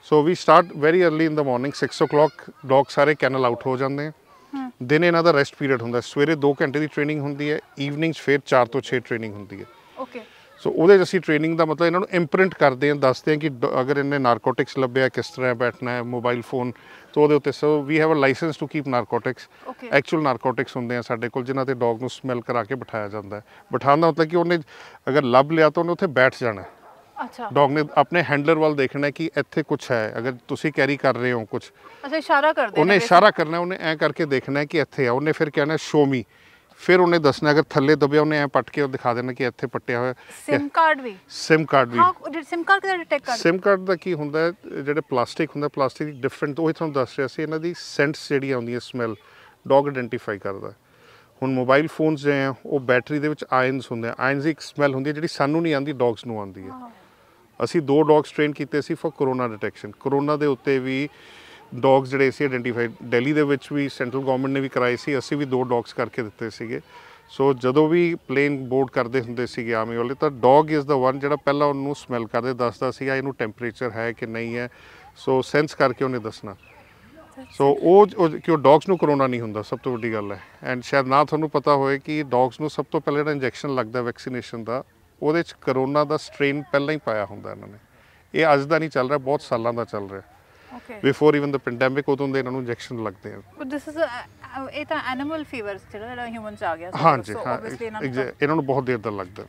so we start very early in the morning 6 o'clock dog ਸਾਰੇ ਕੈਨਲ ਆਊਟ ਹੋ ਜਾਂਦੇ ਆ। ਦਿਨ ਇਹਨਾਂ ਦਾ ਰੈਸਟ ਪੀਰੀਅਡ ਹੁੰਦਾ, ਸਵੇਰੇ 2 ਘੰਟੇ ਦੀ ਟ੍ਰੇਨਿੰਗ ਹੁੰਦੀ ਹੈ, ਈਵਨਿੰਗ 'ਚ ਫਿਰ 4 ਤੋਂ 6 ਟ੍ਰੇਨਿੰਗ ਹੁੰਦੀ ਹੈ। ਓਕੇ। ਸੋ ਉਹਦੇ 'ਚ ਅਸੀਂ ਟ੍ਰੇਨਿੰਗ ਦਾ ਮਤਲਬ ਇਹਨਾਂ ਨੂੰ ਇੰਪ੍ਰਿੰਟ ਕਰਦੇ ਹਾਂ, ਦੱਸਦੇ ਹਾਂ ਕਿ ਅਗਰ ਇਹਨੇ ਨਾਰਕੋਟਿਕਸ ਲੱਭਿਆ ਕਿਸ ਤਰ੍ਹਾਂ ਬੈਠਣਾ ਹੈ, ਮੋਬਾਈਲ ਫੋਨ ਤਾਂ ਉਹਦੇ ਉੱਤੇ। So we have a licence to keep narcotics. Actual narcotics ਹੁੰਦੇ ਆ ਸਾਡੇ ਕੋਲ ਜਿਨ੍ਹਾਂ ਤੇ ਡੌਗ ਨੂੰ ਸਮੈਲ ਕਰਾ ਕੇ ਬਿਠਾਇਆ ਜਾਂਦਾ ਹੈ। ਬਿਠਾਉਣ ਦਾ ਮਤਲਬ ਕਿ ਉਹਨੇ ਅਗਰ ਲੱਭ ਲਿਆ ਤਾਂ ਉਹਨੇ ਉੱਥੇ ਬੈਠ ਜਾਣਾ। ਅੱਛਾ। ਡੌਗ ਨੇ ਆਪਣੇ ਹੈਂਡਲਰ ਵੱਲ ਦੇਖਣਾ ਕਿ ਇੱਥੇ ਕੁਝ ਹੈ, ਅਗਰ ਤੁਸੀਂ ਕੈਰੀ ਕਰ ਰਹੇ ਹੋ ਕੁਝ। ਅੱਛਾ, ਇਸ਼ਾਰਾ ਕਰਦੇ ਉਹਨੇ ਇਸ਼ਾਰਾ ਕਰਨਾ, ਉਹਨੇ ਐਂ ਕਰਕੇ ਦੇਖਣਾ ਕਿ ਇੱਥੇ ਆ। ਉਹਨੇ ਫਿਰ ਕਹਿਣਾ ਸ਼ੋ ਮੀ, ਫਿਰ ਉਹਨੇ ਦੱਸਣਾ ਅਗਰ ਥੱਲੇ ਦਬਿਆ ਉਹਨੇ ਐਂ ਪੱਟ ਕੇ ਉਹ ਦਿਖਾ ਦੇਣਾ ਕਿ ਇੱਥੇ ਪੱਟਿਆ ਹੋਇਆ। ਸਿਮ ਕਾਰਡ ਵੀ ਸਿਮ ਕਾਰਡ ਵੀ ਸਿਮ ਕਾਰਡ ਕਿਹਦਾ ਡਿਟੈਕਟ ਕਰਦਾ? ਸਿਮ ਕਾਰਡ ਦਾ ਕੀ ਹੁੰਦਾ ਹੈ, ਜਿਹੜੇ ਪਲਾਸਟਿਕ ਹੁੰਦਾ, ਪਲਾਸਟਿਕ ਦੀ ਡਿਫਰੈਂਟ, ਉਹ ਤੁਹਾਨੂੰ ਦੱਸ ਰਿਹਾ ਸੀ। ਇਹਨਾਂ ਦੀ ਸੈਂਟਸ ਜਿਹੜੀਆਂ ਆਉਂਦੀਆਂ ਸਮੈਲ ਡੌਗ ਆਇਡੈਂਟੀਫਾਈ ਕਰਦਾ। ਹੁਣ ਮੋਬਾਈਲ ਫੋਨਸ ਜਿਹੜੇ ਆ ਉਹ ਬੈਟਰੀ ਦੇ ਵਿੱਚ ਆਇਨਸ ਹੁੰਦੇ ਆ। ਆਇਨਸ ਦੀ ਇੱਕ ਸਮੈਲ ਹੁੰਦੀ ਹੈ ਜਿਹੜੀ ਸਾਨੂੰ ਨਹੀਂ ਆਉਂਦੀ, ਡੌਗਸ ਨੂੰ ਆਉਂਦੀ ਹੈ। ਅਸੀਂ 2 ਡੌਗਸ ਟ੍ਰੇਨ ਕੀਤੇ ਸੀ ਫॉर ਕਰੋਨਾ ਡਿਟੈਕਸ਼ਨ। ਕਰੋਨਾ ਦੇ ਉੱਤੇ ਵੀ ਡੌਗਸ ਜਿਹੜੇ ਸੀ ਆਇਡੈਂਟੀਫਾਈਡ, ਦਿੱਲੀ ਦੇ ਵਿੱਚ ਵੀ ਸੈਂਟਰਲ ਗਵਰਨਮੈਂਟ ਨੇ ਵੀ ਕਰਾਏ ਸੀ, ਅਸੀਂ ਵੀ 2 ਡੌਗਸ ਕਰਕੇ ਦਿੱਤੇ ਸੀਗੇ। ਸੋ ਜਦੋਂ ਵੀ ਪਲੇਨ ਬੋਰਡ ਕਰਦੇ ਹੁੰਦੇ ਸੀਗੇ ਆਰਮੀ ਵਾਲੇ, ਤਾਂ ਡੌਗ ਇਜ਼ ਦਾ ਵਨ ਜਿਹੜਾ ਪਹਿਲਾਂ ਉਹਨੂੰ ਸਮੈਲ ਕਰਦੇ ਦੱਸਦਾ ਸੀਗਾ ਇਹਨੂੰ ਟੈਂਪਰੇਚਰ ਹੈ ਕਿ ਨਹੀਂ ਹੈ। ਸੋ ਸੈਂਸ ਕਰਕੇ ਉਹਨੇ ਦੱਸਣਾ। ਸੋ ਉਹ ਕਿ ਉਹ ਡੌਗਸ ਨੂੰ ਕਰੋਨਾ ਨਹੀਂ ਹੁੰਦਾ, ਸਭ ਤੋਂ ਵੱਡੀ ਗੱਲ ਹੈ। ਐਂਡ ਸ਼ਾਇਦ ਨਾ ਤੁਹਾਨੂੰ ਪਤਾ ਹੋਏ ਕਿ ਡੌਗਸ ਨੂੰ ਸਭ ਤੋਂ ਪਹਿਲਾਂ ਜਿਹੜਾ ਇੰਜੈਕਸ਼ਨ ਲੱਗਦਾ ਵੈਕਸੀਨੇਸ਼ਨ ਦਾ, ਉਹਦੇ 'ਚ ਕਰੋਨਾ ਦਾ ਸਟ੍ਰੇਨ ਪਹਿਲਾਂ ਹੀ ਪਾਇਆ ਹੁੰਦਾ ਇਹਨਾਂ ਨੇ। ਇਹ ਅੱਜ ਦਾ ਨਹੀਂ ਚੱਲ ਰਿਹਾ, ਬਹੁਤ ਸਾਲਾਂ ਦਾ ਚੱਲ ਰਿਹਾ। ਬਿਫੋਰ ਈਵਨ ਦ ਪੈਂਡੈਮਿਕ ਉਦੋਂ ਦੇ ਇਹਨਾਂ ਨੂੰ ਇੰਜੈਕਸ਼ਨ ਲੱਗਦੇ ਆ। ਦਿਸ ਇਜ਼ ਇਹ ਤਾਂ ਐਨੀਮਲ ਫੀਵਰ ਜਿਹੜਾ ਹਿਊਮਨਸ ਆ ਗਿਆ। ਹਾਂਜੀ ਹਾਂ, ਇਹਨਾਂ ਨੂੰ ਬਹੁਤ ਦੇਰ ਦਾ ਲੱਗਦਾ।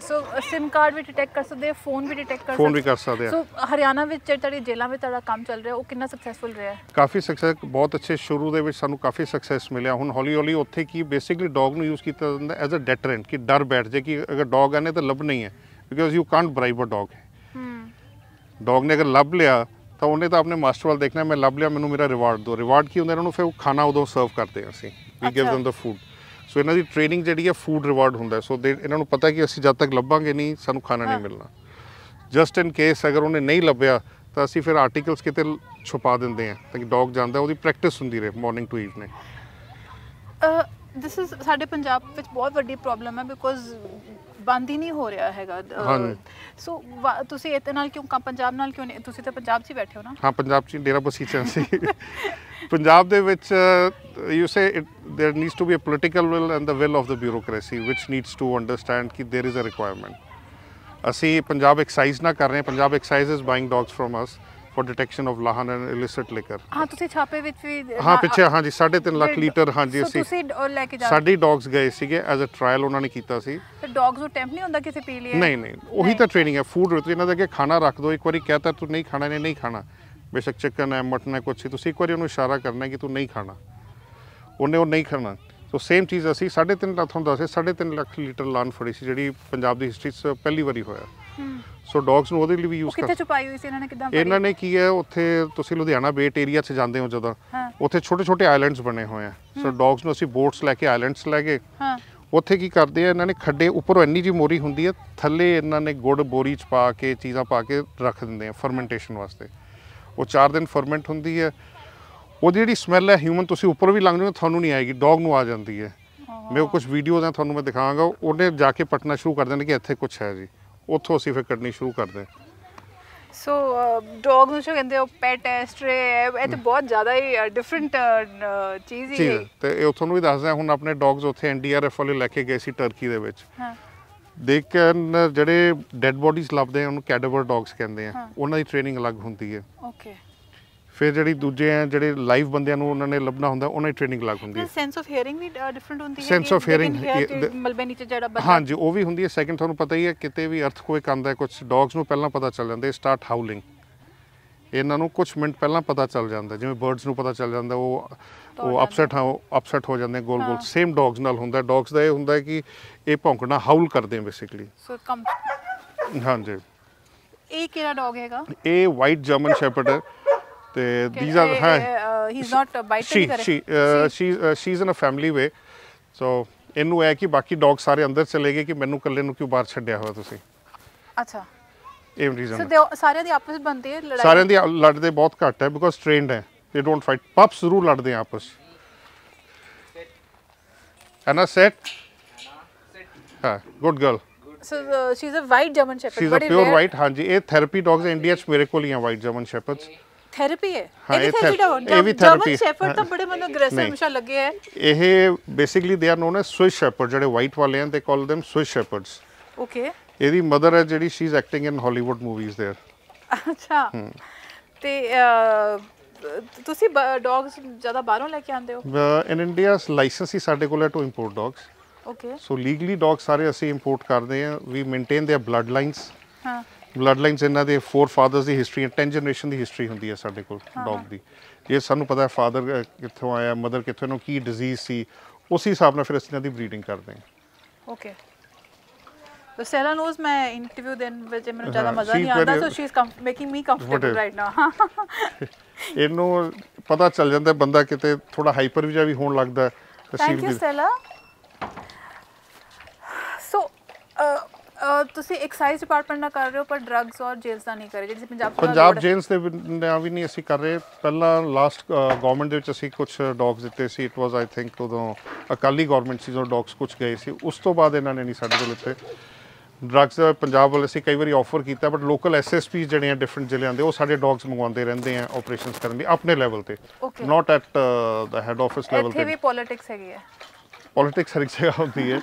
ਸੋ ਸਿਮ ਕਾਰਡ ਵੀ ਡਿਟੈਕਟ ਕਰ ਸਕਦੇ, ਫੋਨ ਵੀ ਡਿਟੈਕਟ ਕਰ ਸਕਦੇ, ਫੋਨ ਵੀ ਕਰ ਸਕਦੇ ਆ। ਸੋ ਹਰਿਆਣਾ ਵਿੱਚ ਜਿਹੜੀ ਜੇਲ੍ਹਾਂ ਵਿੱਚ ਤੁਹਾਡਾ ਕੰਮ ਚੱਲ ਰਿਹਾ ਉਹ ਕਿੰਨਾ ਸਕਸੈਸਫੁਲ ਰਿਹਾ? ਕਾਫੀ ਸਕਸੈਸ, ਬਹੁਤ ਅੱਛੇ। ਸ਼ੁਰੂ ਦੇ ਵਿੱਚ ਸਾਨੂੰ ਕਾਫੀ ਸਕਸੈਸ ਮਿਲਿਆ। ਹੁਣ ਹੌਲੀ ਹੌਲੀ ਉੱਥੇ ਕੀ ਬੇਸਿਕਲੀ ਡੌਗ ਨੂੰ ਯੂਜ਼ ਕੀਤਾ ਜਾਂਦਾ ਐਜ਼ ਅ ਡੈਟਰੈਂਟ, ਕਿ ਡਰ ਬੈਠ ਜਾਏ ਕਿ ਅਗਰ ਡੌਗ ਆਨੇ ਤਾਂ ਲੱਭ ਨਹੀਂ ਹੈ, because you can't bribe a dog. Dog ਨੇ ਅਗਰ ਲੱਭ ਲਿਆ ਤਾਂ ਉਹਨੇ ਤਾਂ ਆਪਣੇ ਮਾਸਟਰ ਵੱਲ ਦੇਖਣਾ, ਮੈਂ ਲੱਭ ਲਿਆ, ਮੈਨੂੰ ਮੇਰਾ ਰਿਵਾਰਡ ਦਿਓ। ਰਿਵਾਰਡ ਕੀ ਹੁੰਦਾ, ਇਹਨਾਂ ਨੂੰ ਫਿਰ ਉਹ ਖਾਣਾ ਉਦੋਂ ਸਰਵ ਕਰਦੇ ਹਾਂ ਅਸੀਂ, ਵੀ ਗਿਵ ਦੈਮ ਦਾ ਫੂਡ। ਸੋ ਇਹਨਾਂ ਦੀ ਟ੍ਰੇਨਿੰਗ ਜਿਹੜੀ ਹੈ ਫੂਡ ਰਿਵਾਰਡ ਹੁੰਦਾ। ਸੋ ਇਹਨਾਂ ਨੂੰ ਪਤਾ ਕਿ ਅਸੀਂ ਜਦ ਤੱਕ ਲੱਭਾਂਗੇ ਨਹੀਂ ਸਾਨੂੰ ਖਾਣਾ ਨਹੀਂ ਮਿਲਣਾ। ਜਸਟ ਇਨ ਕੇਸ ਅਗਰ ਉਹਨੇ ਨਹੀਂ ਲੱਭਿਆ ਤਾਂ ਅਸੀਂ ਫਿਰ ਆਰਟੀਕਲਸ ਕਿਤੇ ਛੁਪਾ ਦਿੰਦੇ ਹਾਂ ਤਾਂ ਕਿ ਡੌਗ ਜਾਂਦਾ, ਉਹਦੀ ਪ੍ਰੈਕਟਿਸ ਹੁੰਦੀ ਰਹੇ morning to evening. This is ਸਾਡੇ ਪੰਜਾਬ ਵਿੱਚ ਬਹੁਤ ਵੱਡੀ ਪ੍ਰੋਬਲਮ ਹੈ, ਬਿਕੋਜ਼ ਬੰਦ ਹੀ ਨਹੀਂ ਹੋ ਰਿਹਾ ਹੈਗਾ। ਸੋ ਤੁਸੀਂ ਇਹਦੇ ਨਾਲ ਕਿਉਂ, ਪੰਜਾਬ ਨਾਲ ਕਿਉਂ ਨਹੀਂ? ਤੁਸੀਂ ਤਾਂ ਪੰਜਾਬ 'ਚ ਹੀ ਬੈਠੇ ਹੋ ਨਾ? ਹਾਂ, ਪੰਜਾਬ 'ਚ ਡੇਰਾ ਬਸੀਚਾ ਸੀ। ਪੰਜਾਬ ਦੇ ਵਿੱਚ you say there needs to be a political will and the will of the bureaucracy which needs to understand कि देयर इज़ अ रिक्वायरमेंट। ਅਸੀਂ ਪੰਜਾਬ ਐਕਸਾਈਜ਼ ਨਾ ਕਰ ਰਹੇ, Punjab excise is buying dogs from us for detection of lahan and illicit liquor. हाँ, ਤੁਸੀਂ ਛਾਪੇ ਵਿੱਚ ਵੀ ਹਾਂ ਪਿੱਛੇ ਹਾਂਜੀ 3.5 ਲੱਖ ਲੀਟਰ ਹਾਂਜੀ ਅਸੀਂ ਤੁਸੀਂ ਲੈ ਕੇ ਜਾ ਸਾਡੀ ਡੌਗਸ ਗਏ ਸੀਗੇ ਐਜ਼ ਅ ਟ੍ਰਾਇਲ, ਉਹਨਾਂ ਨੇ ਕੀਤਾ ਸੀ। ਤੇ ਡੌਗਸ ਨੂੰ ਟੈਂਪ ਨਹੀਂ ਹੁੰਦਾ ਕਿਸੇ ਪੀ ਲਈ? ਨਹੀਂ, ਉਹੀ ਤਾਂ ਟ੍ਰੇਨਿੰਗ ਹੈ। ਫੂਡ ਇਹਨਾਂ ਦੇ ਅੱਗੇ ਖਾਣਾ ਰੱਖ ਦਿਓ, ਇੱਕ ਵਾਰੀ ਕਹਤਾ ਤੂੰ ਨਹੀਂ ਖਾਣਾ, ਨਹੀਂ ਖਾਣਾ, ਬੇਸ਼ੱਕ ਚਿਕਨ ਹੈ, ਮਟਨ ਹੈ, ਕੁਛ ਤੁਸੀਂ ਇੱਕ ਵਾਰੀ ਉਹਨੂੰ ਇਸ਼ਾਰਾ ਕਰਨਾ ਕਿ ਤੂੰ ਨਹੀਂ ਖਾਣਾ, ਉਹਨੇ ਉਹ ਨਹੀਂ ਖਾਣਾ। ਸੋ ਸੇਮ ਚੀਜ਼ ਅਸੀਂ 3.5 ਲੱਖ ਤੁਹਾਨੂੰ ਦੱਸੇ 3.5 ਲੱਖ ਲੀਟਰ ਲਾਨ ਫੜੀ ਸੀ, ਜਿਹੜੀ ਪੰਜਾਬ ਦੀ ਹਿਸਟਰੀ 'ਚ ਪਹਿਲੀ ਵਾਰੀ ਹੋਇਆ। ਸੋ ਡੌਗਸ ਨੂੰ ਉਹਦੇ ਲਈ ਵੀ ਯੂਜ਼ ਕਿੱਥੇ ਛੁਪਾਈ ਹੋਈ ਸੀ ਇਹਨਾਂ ਨੇ? ਕਿੱਦਾਂ ਇਹਨਾਂ ਨੇ ਕੀ ਹੈ, ਉੱਥੇ ਤੁਸੀਂ ਲੁਧਿਆਣਾ ਬੇਟ ਏਰੀਆ 'ਚ ਜਾਂਦੇ ਹੋ ਜਦੋਂ, ਉੱਥੇ ਛੋਟੇ ਛੋਟੇ ਆਈਲੈਂਡਸ ਬਣੇ ਹੋਏ ਆ। ਸੋ ਡੌਗਸ ਨੂੰ ਅਸੀਂ ਬੋਟਸ ਲੈ ਕੇ ਆਈਲੈਂਡਸ ਲੈ ਗਏ। ਉੱਥੇ ਕੀ ਕਰਦੇ ਆ ਇਹਨਾਂ ਨੇ, ਖੱਡੇ ਉੱਪਰੋਂ ਇੰਨੀ ਜੀ ਮੋਰੀ ਹੁੰਦੀ ਹੈ, ਥੱਲੇ ਇਹਨਾਂ ਨੇ ਗੁੜ ਬੋਰੀ 'ਚ ਪਾ ਕੇ ਚੀਜ਼ਾਂ ਪਾ ਕੇ ਰੱਖ ਦਿੰਦੇ ਆ ਫਰਮੈਂਟੇਸ਼ਨ ਵਾਸਤੇ। ਉਹ 4 ਦਿਨ ਫਰਮੈਂਟ ਹੁੰਦੀ ਹੈ। ਉਹਦੀ ਜਿਹੜੀ ਸਮੈਲ ਹੈ ਹਿਊਮਨ, ਤੁਸੀਂ ਉੱਪਰ ਵੀ ਲੰਘ ਜਾਓ ਤੁਹਾਨੂੰ ਨਹੀਂ ਆਏਗੀ, ਡੌਗ ਨੂੰ ਆ ਜਾਂਦੀ ਹੈ। ਮੇਰੇ ਕੋਲ ਕੁਝ ਵੀਡੀਓਜ਼ ਆ, ਤੁਹਾਨੂੰ ਮੈਂ ਦਿਖਾਵਾਂਗਾ। ਉਹਨੇ ਜਾ ਕੇ ਪੱਟਣਾ ਸ਼ੁਰੂ ਕਰ ਦੇਣਾ ਕਿ ਇੱਥੇ ਕੁਛ ਹੈ ਜੀ, ਉੱਥੋਂ ਅਸੀਂ ਫਿਰ ਕੱਢਣੀ ਸ਼ੁਰੂ ਕਰਦੇ। ਸੋ ਡੌਗ ਨੂੰ ਕਹਿੰਦੇ ਉਹ ਪੈਟ ਹੈ, ਸਟ੍ਰੇ ਹੈ, ਇਹ ਤਾਂ ਬਹੁਤ ਜ਼ਿਆਦਾ ਹੀ ਡਿਫਰੈਂਟ ਚੀਜ਼ ਹੀ ਹੈ। ਤੇ ਇਹ ਤੁਹਾਨੂੰ ਵੀ ਦੱਸਦਾ, ਹੁਣ ਆਪਣੇ ਡੌਗਸ ਉੱਥੇ NDRF ਵਾਲੇ ਲੈ ਕੇ ਗਏ ਸੀ ਟਰਕੀ ਦੇ ਵਿੱਚ। ਦੇਖ ਕੇ ਜਿਹੜੇ ਡੈਡ ਬੋਡੀਜ਼ ਲੱਭਦੇ ਆ ਉਹਨੂੰ ਕੈਡਾਵਰ ਡੌਗਸ ਕਹਿੰਦੇ ਆ, ਉਹਨਾਂ ਦੀ ਟ੍ਰੇਨਿੰਗ ਅਲੱਗ ਹੁੰਦੀ ਹੈ। ਓਕੇ। ਫਿਰ ਜਿਹੜੀ ਦੂਜੇ ਆ ਜਿਹੜੇ ਲਾਈਵ ਬੰਦਿਆਂ ਨੂੰ ਉਹਨਾਂ ਨੇ ਲੱਭਣਾ ਹੁੰਦਾ, ਉਹਨਾਂ ਦੀ ਟ੍ਰੇਨਿੰਗ ਅਲੱਗ ਹੁੰਦੀ ਹੈ। ਸੈਂਸ ਆਫ ਹੀਅਰਿੰਗ ਵੀ ਡਿਫਰੈਂਟ ਹੁੰਦੀ ਹੈ? ਸੈਂਸ ਆਫ ਹੀਅਰਿੰਗ ਮਲਬੇ ਨੀਚੇ ਜਿਹੜਾ ਹਾਂਜੀ ਉਹ ਵੀ ਹੁੰਦੀ ਹੈ। ਸੈਕਿੰਡ ਤੁਹਾਨੂੰ ਪਤਾ ਹੀ ਹੈ, ਕਿਤੇ ਵੀ ਅਰਥਕੁਏਕ ਆਉਂਦਾ ਕੁਝ ਡੌਗਸ ਨੂੰ ਪਹਿਲਾਂ ਪਤਾ ਚੱਲ ਜਾਂਦਾ, ਸਟਾਰਟ ਹਾਊਲਿੰਗ ਇਹਨਾਂ ਨੂੰ ਕੁਝ ਮਿੰਟ ਪਹਿਲਾਂ ਪਤਾ ਚੱਲ ਜਾਂਦਾ, ਜਿਵੇਂ ਬਰਡਸ ਨੂੰ ਪਤਾ ਚੱਲ ਜਾਂਦਾ ਉਹ ਅਪਸੈਟ ਹੋ ਜਾਂਦੇ ਗੋਲ ਗੋਲ। ਸੇਮ ਡੌਗਸ ਨਾਲ ਹੁੰਦਾ। ਡੌਗਸ ਦਾ ਇਹ ਹੁੰਦਾ ਕਿ ਇਹ ਭੌਂਕਣਾ ਹਾਊਲ ਕਰਦੇ ਆ ਬੇਸਿਕਲੀ। ਸੋ ਹਾਂਜੀ। ਇਹ ਕਿਹੜਾ ਡੌਗ ਹੈਗਾ? ਇਹ ਵਾਈਟ ਜਰਮਨ ਸ਼ੈਪਰਡ ਹੈ ਤੇ these are he is not biting ਕਰੇ। she is in a family way, so ਇਹਨੂੰ ਹੈ ਕਿ ਬਾਕੀ ਡੌਗ ਸਾਰੇ ਅੰਦਰ ਚਲੇ ਗਏ ਕਿ ਮੈਨੂੰ ਇਕੱਲੇ ਨੂੰ ਕਿਉਂ ਬਾਹਰ ਛੱਡਿਆ ਹੋਇਆ ਤੁਸੀਂ। ਅੱਛਾ, ਇਹ ਰੀਜ਼ਨ। ਸੋ ਸਾਰਿਆਂ ਦੀ ਆਪਸ ਵਿੱਚ ਬਣਦੀ ਹੈ ਲੜਾਈ? ਸਾਰਿਆਂ ਦੀ ਲੜਦੇ ਬਹੁਤ ਘੱਟ ਹੈ ਬਿਕੋਜ਼ ਟ੍ਰੇਨਡ ਹੈ। they don't fight। ਪਪਸ ਜ਼ਰੂਰ ਲੜਦੇ ਆ ਆਪਸ। Anna, sit. ਹਾਂ, good girl. So she is a white German Shepherd. She is a pure white। ਹਾਂਜੀ, ਇਹ ਥੈਰੇਪੀ ਡੌਗਸ ਇੰਡੀਆ 'ਚ ਮੇਰੇ ਕੋਲ ਹੀ ਆ ਵਾਈਟ ਜਰਮਨ ਸ਼ੈਪਰਡਸ। ਥੈਰੇਪੀ ਹੈ? ਹਾਂ, ਇਹ ਵੀ ਥੈਰੇਪੀ ਡੌਗ? ਇਹ ਵੀ ਥੈਰੇਪੀ। ਜਰਮਨ ਸ਼ੈਪਰਡ ਤਾਂ ਬੜੇ ਮੈਨੂੰ ਅਗਰੈਸਿਵ ਹਮੇਸ਼ਾ ਲੱਗੇ ਹੈ। ਇਹ basically they are known as Swiss shepherd. ਜਿਹੜੇ ਵਾਈਟ ਵਾਲੇ ਹਨ they call them Swiss shepherds. Okay. ਇਹਦੀ ਮਦਰ ਹੈ ਜਿਹੜੀ she is acting in Hollywood movies there. ਅੱਛਾ। ਤੇ ਤੁਸੀਂ ਡੌਗਸ ਜ਼ਿਆਦਾ ਬਾਹਰੋਂ ਲੈ ਕੇ ਆਉਂਦੇ ਹੋ? ਇਨ ਇੰਡੀਆ ਲਾਇਸੈਂਸ ਹੀ ਸਾਡੇ ਕੋਲ ਹੈ to import dogs. Okay. So legally dog ਸਾਰੇ ਅਸੀਂ ਇੰਪੋਰਟ ਕਰਦੇ ਹਾਂ। We maintain their blood lines. ਹਾਂ, ਬਲੱਡ ਲਾਈਨਸ ਇਹਨਾਂ ਦੇ 4 ਫਾਦਰਸ ਦੀ ਹਿਸਟਰੀ 10 ਜਨਰੇਸ਼ਨ ਦੀ ਹਿਸਟਰੀ ਹੁੰਦੀ ਹੈ ਸਾਡੇ ਕੋਲ ਡੌਗ ਦੀ। ਜੇ ਸਾਨੂੰ ਪਤਾ ਹੈ ਫਾਦਰ ਕਿੱਥੋਂ ਆਇਆ, ਮਦਰ ਕਿੱਥੋਂ, ਇਹਨੂੰ ਕੀ ਡਿਜ਼ੀਜ਼ ਸੀ, ਉਸ ਹਿਸਾਬ ਨਾਲ ਫਿਰ ਅਸੀਂ ਇਹਨਾਂ ਦੀ ਬਰੀਡਿੰਗ ਕਰਦੇ ਹਾਂ। ਓਕੇ। So Stella knows मैं interview देने ਵਿੱਚ ਮੈਨੂੰ ਜ਼ਿਆਦਾ ਮਜ਼ਾ ਨਹੀਂ ਆਉਂਦਾ, so she is making me comfortable right now। ਇਹਨੂੰ ਪਤਾ ਚੱਲ ਜਾਂਦਾ ਬੰਦਾ ਕਿਤੇ ਥੋੜਾ ਹਾਈਪਰ ਵੀ ਹੋਣ ਲੱਗਦਾ ਹੈ। Thank you Stella. ਸੋ ਤੁਸੀਂ ਐਕਸਾਈਜ਼ ਡਿਪਾਰਟਮੈਂਟ ਨਾਲ ਕਰ ਰਹੇ ਹੋ ਪਰ ਡਰੱਗਸ ਔਰ ਜੇਲਸ ਦਾ ਨਹੀਂ ਕਰ ਰਹੇ, ਜਿਹੜੀ ਪੰਜਾਬ ਜੇਲਸ ਦੇ ਵੀ ਨਹੀਂ ਅਸੀਂ ਕਰ ਰਹੇ। ਪਹਿਲਾਂ ਲਾਸਟ ਗਵਰਨਮੈਂਟ ਦੇ ਵਿੱਚ ਅਸੀਂ ਕੁਝ ਡੌਗਸ ਦਿੱਤੇ ਸੀ। ਇਟ ਵਾਸ ਆਈ ਥਿੰਕ ਉਦੋਂ ਅਕਾਲੀ ਗਵਰਨਮੈਂਟ ਸੀ, ਜੋ ਡੌਗਸ ਕੁਝ ਗਏ ਸੀ। ਉਸ ਤੋਂ ਬਾਅਦ ਇਹਨਾਂ ਨੇ ਨਹੀਂ ਸਾਡੇ ਕੋਲ ਇੱਥੇ ਡਰੱਗਸ ਪੰਜਾਬ ਵੱਲ ਅਸੀਂ ਕਈ ਵਾਰੀ ਆਫਰ ਕੀਤਾ, ਬਟ ਲੋਕਲ ਐਸਐਸਪੀ ਜਿਹੜੇ ਆ ਡਿਫਰੈਂਟ ਜ਼ਿਲ੍ਹਿਆਂ ਦੇ, ਉਹ ਸਾਡੇ ਡੌਗਸ ਮੰਗਵਾਉਂਦੇ ਰਹਿੰਦੇ ਆ ਆਪਰੇਸ਼ਨਸ ਕਰਨ ਲਈ ਆਪਣੇ ਲੈਵਲ ਤੇ, not at the head office level ਤੇ। ਇੱਥੇ ਵੀ ਪੋਲਿਟਿਕਸ ਹੈਗੀ ਹੈ? ਪੋਲਿਟਿਕਸ ਹਰ ਇੱਕ ਜਗ੍ਹਾ ਹੁੰਦੀ ਹੈ।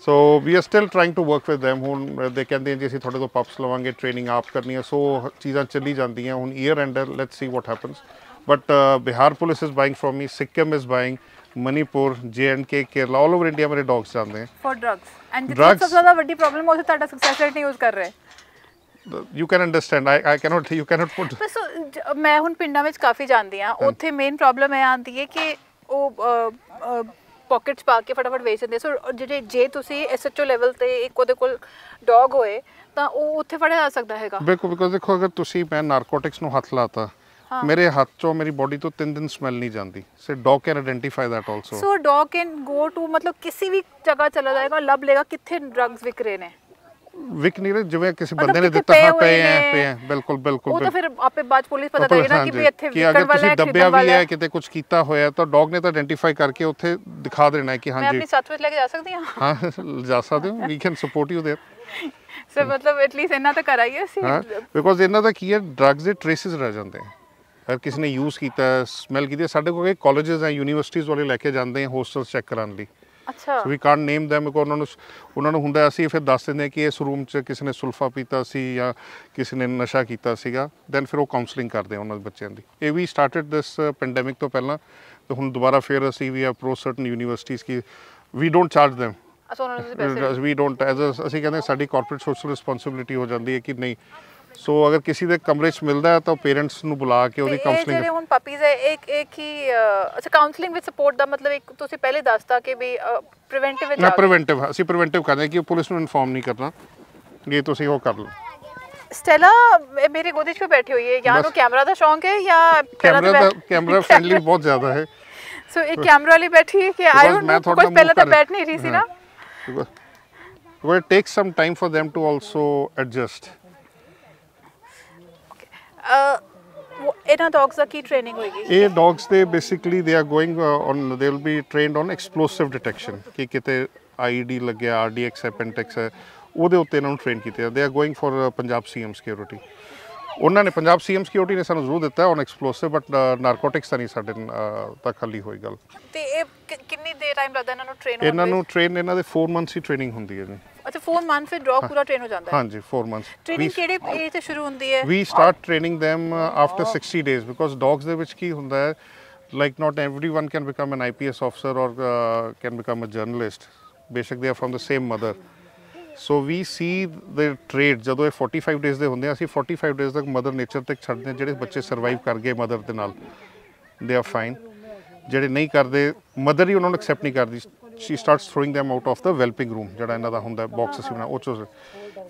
So we are still trying to work with them। ਹੁਣ ਦੇ ਕਹਿੰਦੇ ਜੀ ਅਸੀਂ ਤੁਹਾਡੇ ਤੋਂ ਪਪਸ ਲਵਾਂਗੇ, ਟ੍ਰੇਨਿੰਗ ਆਪ ਕਰਨੀ ਹੈ। ਸੋ ਚੀਜ਼ਾਂ ਚੱਲੀ ਜਾਂਦੀਆਂ। ਹੁਣ year ender let's see what happens. But Bihar police is buying from me, Sikkim is buying, Manipur, J&K, Kerala, all over India ਮੇਰੇ ਡੌਗਸ ਜਾਂਦੇ ਫॉर ਡਰੱਗਸ। ਐਂਡ ਸਭ ਤੋਂ ਜ਼ਿਆਦਾ ਵੱਡੀ ਪ੍ਰੋਬਲਮ ਉਹ ਤੁਹਾਡਾ ਸਕਸੈਸ ਰੇਟ ਨਹੀਂ ਯੂਜ਼ ਕਰ ਰਹੇ। You can understand, you cannot put। ਸੋ ਮੈਂ ਹੁਣ ਪਿੰਡਾਂ ਵਿੱਚ ਕਾਫੀ ਜਾਂਦੀ ਹਾਂ, ਉੱਥੇ ਮੇਨ ਪ੍ਰੋਬਲਮ ਇਹ ਆਉਂਦੀ ਹੈ ਕਿ ਉਹ ਪਾਕਟਸ ਪਾ ਕੇ ਫਟਾਫਟ ਵੇਚ ਦਿੰਦੇ। ਸੋ ਜਿਹੜੇ ਜੇ ਤੁਸੀਂ SHO ਲੈਵਲ ਤੇ ਇੱਕ ਉਹਦੇ ਕੋਲ ਡੌਗ ਹੋਏ ਤਾਂ ਉਹ ਉੱਥੇ ਫੜਿਆ ਜਾ ਸਕਦਾ ਹੈਗਾ। ਬਿਲਕੁਲ, ਬਿਕੋਜ਼ ਦੇਖੋ ਅਗਰ ਤੁਸੀਂ ਮੈਂ ਨਾਰਕੋਟਿਕਸ ਨੂੰ ਹੱਥ ਲਾਤਾ, ਮੇਰੇ ਹੱਥ ਚੋਂ ਮੇਰੀ ਬੋਡੀ ਤੋਂ 3 ਦਿਨ ਸਮੈਲ ਨਹੀਂ ਜਾਂਦੀ। So dog can identify that also. So dog can go to ਮਤਲਬ ਕਿਸੇ ਵੀ ਜਗ੍ਹਾ ਚਲਾ ਜਾਏਗਾ, ਲੱਭ ਲੇਗਾ ਕਿੱਥੇ ਡਰੱਗਸ ਵਿਕ ਰਹੇ ਨੇ। ਵਿਕ ਨਹੀਂ ਰਹੇ, ਜਿਵੇਂ ਕਿਸੇ ਬੰਦੇ ਨੇ ਦਿੱਤਾ ਹਾਂ ਪਏ ਹੈ। ਬਿਲਕੁਲ ਬਿਲਕੁਲ। ਉਹ ਤਾਂ ਫਿਰ ਆਪੇ ਬਾਅਦ ਪੁਲਿਸ ਪਤਾ ਕਰੇਗੀ ਨਾ ਕਿ ਵੀ ਇੱਥੇ ਵਿਕਣ ਵਾਲਾ ਹੈ, ਦੱਬਿਆ ਵੀ ਹੈ, ਕਿਤੇ ਕੁਝ ਕੀਤਾ ਹੋਇਆ ਤਾਂ ਡੌਗ ਨੇ ਤਾਂ ਆਇਡੈਂਟੀਫਾਈ ਕਰਕੇ ਉੱਥੇ ਦਿਖਾ ਦੇਣਾ ਹੈ ਕਿ ਹਾਂਜੀ। ਮੈਂ ਆਪਣੀ ਸਾਥ ਵਿੱਚ ਲੈ ਕੇ ਜਾ ਸਕਦੀ ਹਾਂ? ਹਾਂ, ਜਾ ਸਕਦੇ ਹੋ। We can support you there. So ਮਤਲਬ ਐਟਲੀਸਟ ਇਹਨਾਂ ਤਾਂ ਕਰਾਈਏ ਅਸੀਂ। ਹਾਂ, ਬਿਕੋਜ਼ ਇਹਨਾਂ ਦਾ ਕੀ ਹੈ, ਡਰੱਗਸ ਦੇ ਟ੍ਰੇਸਿਸ ਰਹਿ ਜਾਂਦੇ ਆ। ਅਗਰ ਕਿਸੇ ਨੇ ਯੂਜ਼ ਕੀਤਾ, ਸਮੈਲ ਕੀਤੀ, ਸਾਡੇ ਕੋਲ ਕਾਲਜਸ ਹੈ, ਯੂਨੀਵਰਸਿਟੀਜ਼ ਵਾਲੇ ਲੈ ਕੇ ਜਾਂਦੇ ਆ ਹੋਸਟਲਸ ਚੈੱਕ ਕਰਨ ਲਈ। ਅੱਛਾ। ਵੀ ਕਾਂਟ ਨੇਮ them because ਉਹਨਾਂ ਨੂੰ ਹੁੰਦਾ, ਅਸੀਂ ਫਿਰ ਦੱਸ ਦਿੰਦੇ ਕਿ ਇਸ ਰੂਮ 'ਚ ਕਿਸੇ ਨੇ ਸੁਲਫਾ ਪੀਤਾ ਸੀ ਜਾਂ ਕਿਸੇ ਨੇ ਨਸ਼ਾ ਕੀਤਾ ਸੀਗਾ, ਦੈਨ ਫਿਰ ਉਹ ਕਾਉਂਸਲਿੰਗ ਕਰਦੇ ਆ ਉਹਨਾਂ ਦੇ ਬੱਚਿਆਂ ਦੀ। ਇਹ ਵੀ ਸਟਾਰਟਡ ਦਿਸ ਪੈਂਡੈਮਿਕ ਤੋਂ ਪਹਿਲਾਂ, ਤੇ ਹੁਣ ਦੁਬਾਰਾ ਫਿਰ ਅਸੀਂ ਵੀ ਅਪਰੋਚ ਸਰਟਨ ਯੂਨੀਵਰਸਿਟੀਜ਼ ਕਿ we don't charge them। We don't ਅਸੀਂ ਕਹਿੰਦੇ ਸਾਡੀ ਕਾਰਪੋਰੇਟ ਸੋਸ਼ਲ ਰਿਸਪੌਂਸਿਬਿਲਿਟੀ ਹੋ ਜਾਂਦੀ ਹੈ ਕਿ ਨਹੀਂ। ਸੋ ਅਗਰ ਕਿਸੇ ਦੇ ਕਮਰੇ 'ਚ ਮਿਲਦਾ ਹੈ ਤਾਂ ਪੇਰੈਂਟਸ ਨੂੰ ਬੁਲਾ ਕੇ ਉਹਦੀ ਕਾਉਂਸਲਿੰਗ। ਜਿਹੜੇ ਹੁਣ ਪਪੀਜ਼ ਹੈ ਇੱਕ ਹੀ ਅੱਛਾ ਕਾਉਂਸਲਿੰਗ ਵਿਦ ਸਪੋਰਟ ਦਾ ਮਤਲਬ ਇੱਕ ਤੁਸੀਂ ਪਹਿਲੇ ਦੱਸਤਾ ਕਿ ਵੀ ਪ੍ਰੀਵੈਂਟਿਵ ਵਿੱਚ ਅਸੀਂ ਪ੍ਰੀਵੈਂਟਿਵ ਕਰਦੇ ਕਿ ਪੁਲਿਸ ਨੂੰ ਇਨਫੋਰਮ ਨਹੀਂ ਕਰਨਾ, ਇਹ ਤੁਸੀਂ ਉਹ ਕਰ ਲਓ। ਸਟੈਲਾ ਮੇਰੇ ਗੋਦੀ 'ਚ ਬੈਠੀ ਹੋਈ ਹੈ, ਜਾਂ ਉਹਨੂੰ ਕੈਮਰਾ ਦਾ ਸ਼ੌਂਕ ਹੈ ਜਾਂ ਕੈਮਰਾ ਫ੍ਰੈਂਡਲੀ ਬਹੁਤ ਜ਼ਿਆਦਾ ਹੈ। ਸੋ ਇਹ ਕੈਮਰਾ ਲਈ ਬੈਠੀ ਹੈ ਕਿ ਆਈ ਡੋਨਟ ਨੋ, ਕੁਝ ਪਹਿਲਾਂ ਤਾਂ ਬੈਠ ਨਹੀਂ ਰਹੀ ਸੀ ਨਾ। It takes some time for them to also adjust। ਇਹਨਾਂ ਡੌਗਸ ਦਾ ਕੀ ਟ੍ਰੇਨਿੰਗ ਹੋਏਗੀ? ਇਹ ਡੌਗਸ ਦੇ basically they are going on, they will be trained on explosive detection, ਕਿ ਕਿਤੇ IED ਲੱਗਿਆ, RDX ਹੈ, ਪੈਂਟੈਕਸ ਹੈ, ਉਹਦੇ ਉੱਤੇ ਇਹਨਾਂ ਨੂੰ ਟ੍ਰੇਨ ਕੀਤੇ। They are going for Punjab CM security. ਉਹਨਾਂ ਨੇ ਪੰਜਾਬ CM ਸਿਕਿਉਰਿਟੀ ਨੇ ਸਾਨੂੰ ਜ਼ਰੂਰ ਦਿੱਤਾ ਔਨ ਐਕਸਪਲੋਸਿਵ, ਬਟ ਨਾਰਕੋਟਿਕਸ ਤਾਂ ਨਹੀਂ ਸਾਡੇ ਤੱਕ ਖਾਲੀ ਹੋਈ ਗੱਲ। ਤੇ ਇਹ ਕਿੰਨੀ ਦੇਰ ਟਾਈਮ ਲੱਗਦਾ ਇਹਨਾਂ ਨੂੰ ਟ੍ਰੇਨ? ਇਹਨਾਂ ਨੂੰ ਟ੍ਰੇਨ ਇਹਨਾਂ ਦੇ 4 ਮੰਥਸ ਦੀ ਟ੍ਰੇਨਿੰਗ ਹੁੰਦੀ ਹੈ ਜੀ। ਅੱਛਾ 4 ਮੰਥ ਫਿਰ ਡੌਗ ਪੂਰਾ ਟ੍ਰੇਨ ਹੋ ਜਾਂਦਾ ਹੈ? ਹਾਂਜੀ 4 ਮੰਥਸ। ਟ੍ਰੇਨਿੰਗ ਕਿਹੜੇ ਏਜ ਤੇ ਸ਼ੁਰੂ ਹੁੰਦੀ ਹੈ? ਵੀ start training them after 60 days because dogs ਦੇ ਵਿੱਚ ਕੀ ਹੁੰਦਾ ਹੈ, like not everyone can become an IPS officer or can become a journalist, ਬੇਸ਼ੱਕ they are from the same mother। So we see the trade ਜਦੋਂ ਇਹ 45 days ਦੇ ਹੁੰਦੇ ਆ ਅਸੀਂ 45 ਡੇਜ਼ ਤੱਕ ਮਦਰ ਨੇਚਰ ਤੇ ਛੱਡਦੇ ਹਾਂ। ਜਿਹੜੇ ਬੱਚੇ ਸਰਵਾਈਵ ਕਰ ਗਏ ਮਦਰ ਦੇ ਨਾਲ ਦੇ ਆਰ ਫਾਈਨ। ਜਿਹੜੇ ਨਹੀਂ ਕਰਦੇ ਮਦਰ ਹੀ ਉਹਨਾਂ ਨੂੰ ਐਕਸੈਪਟ ਨਹੀਂ ਕਰਦੀ, she starts throwing them out of the whelping room ਜਿਹੜਾ ਇਹਨਾਂ ਦਾ ਹੁੰਦਾ ਬਾਕਸ ਅਸੀਂ ਬਣਾ ਉਹ 'ਚੋਂ।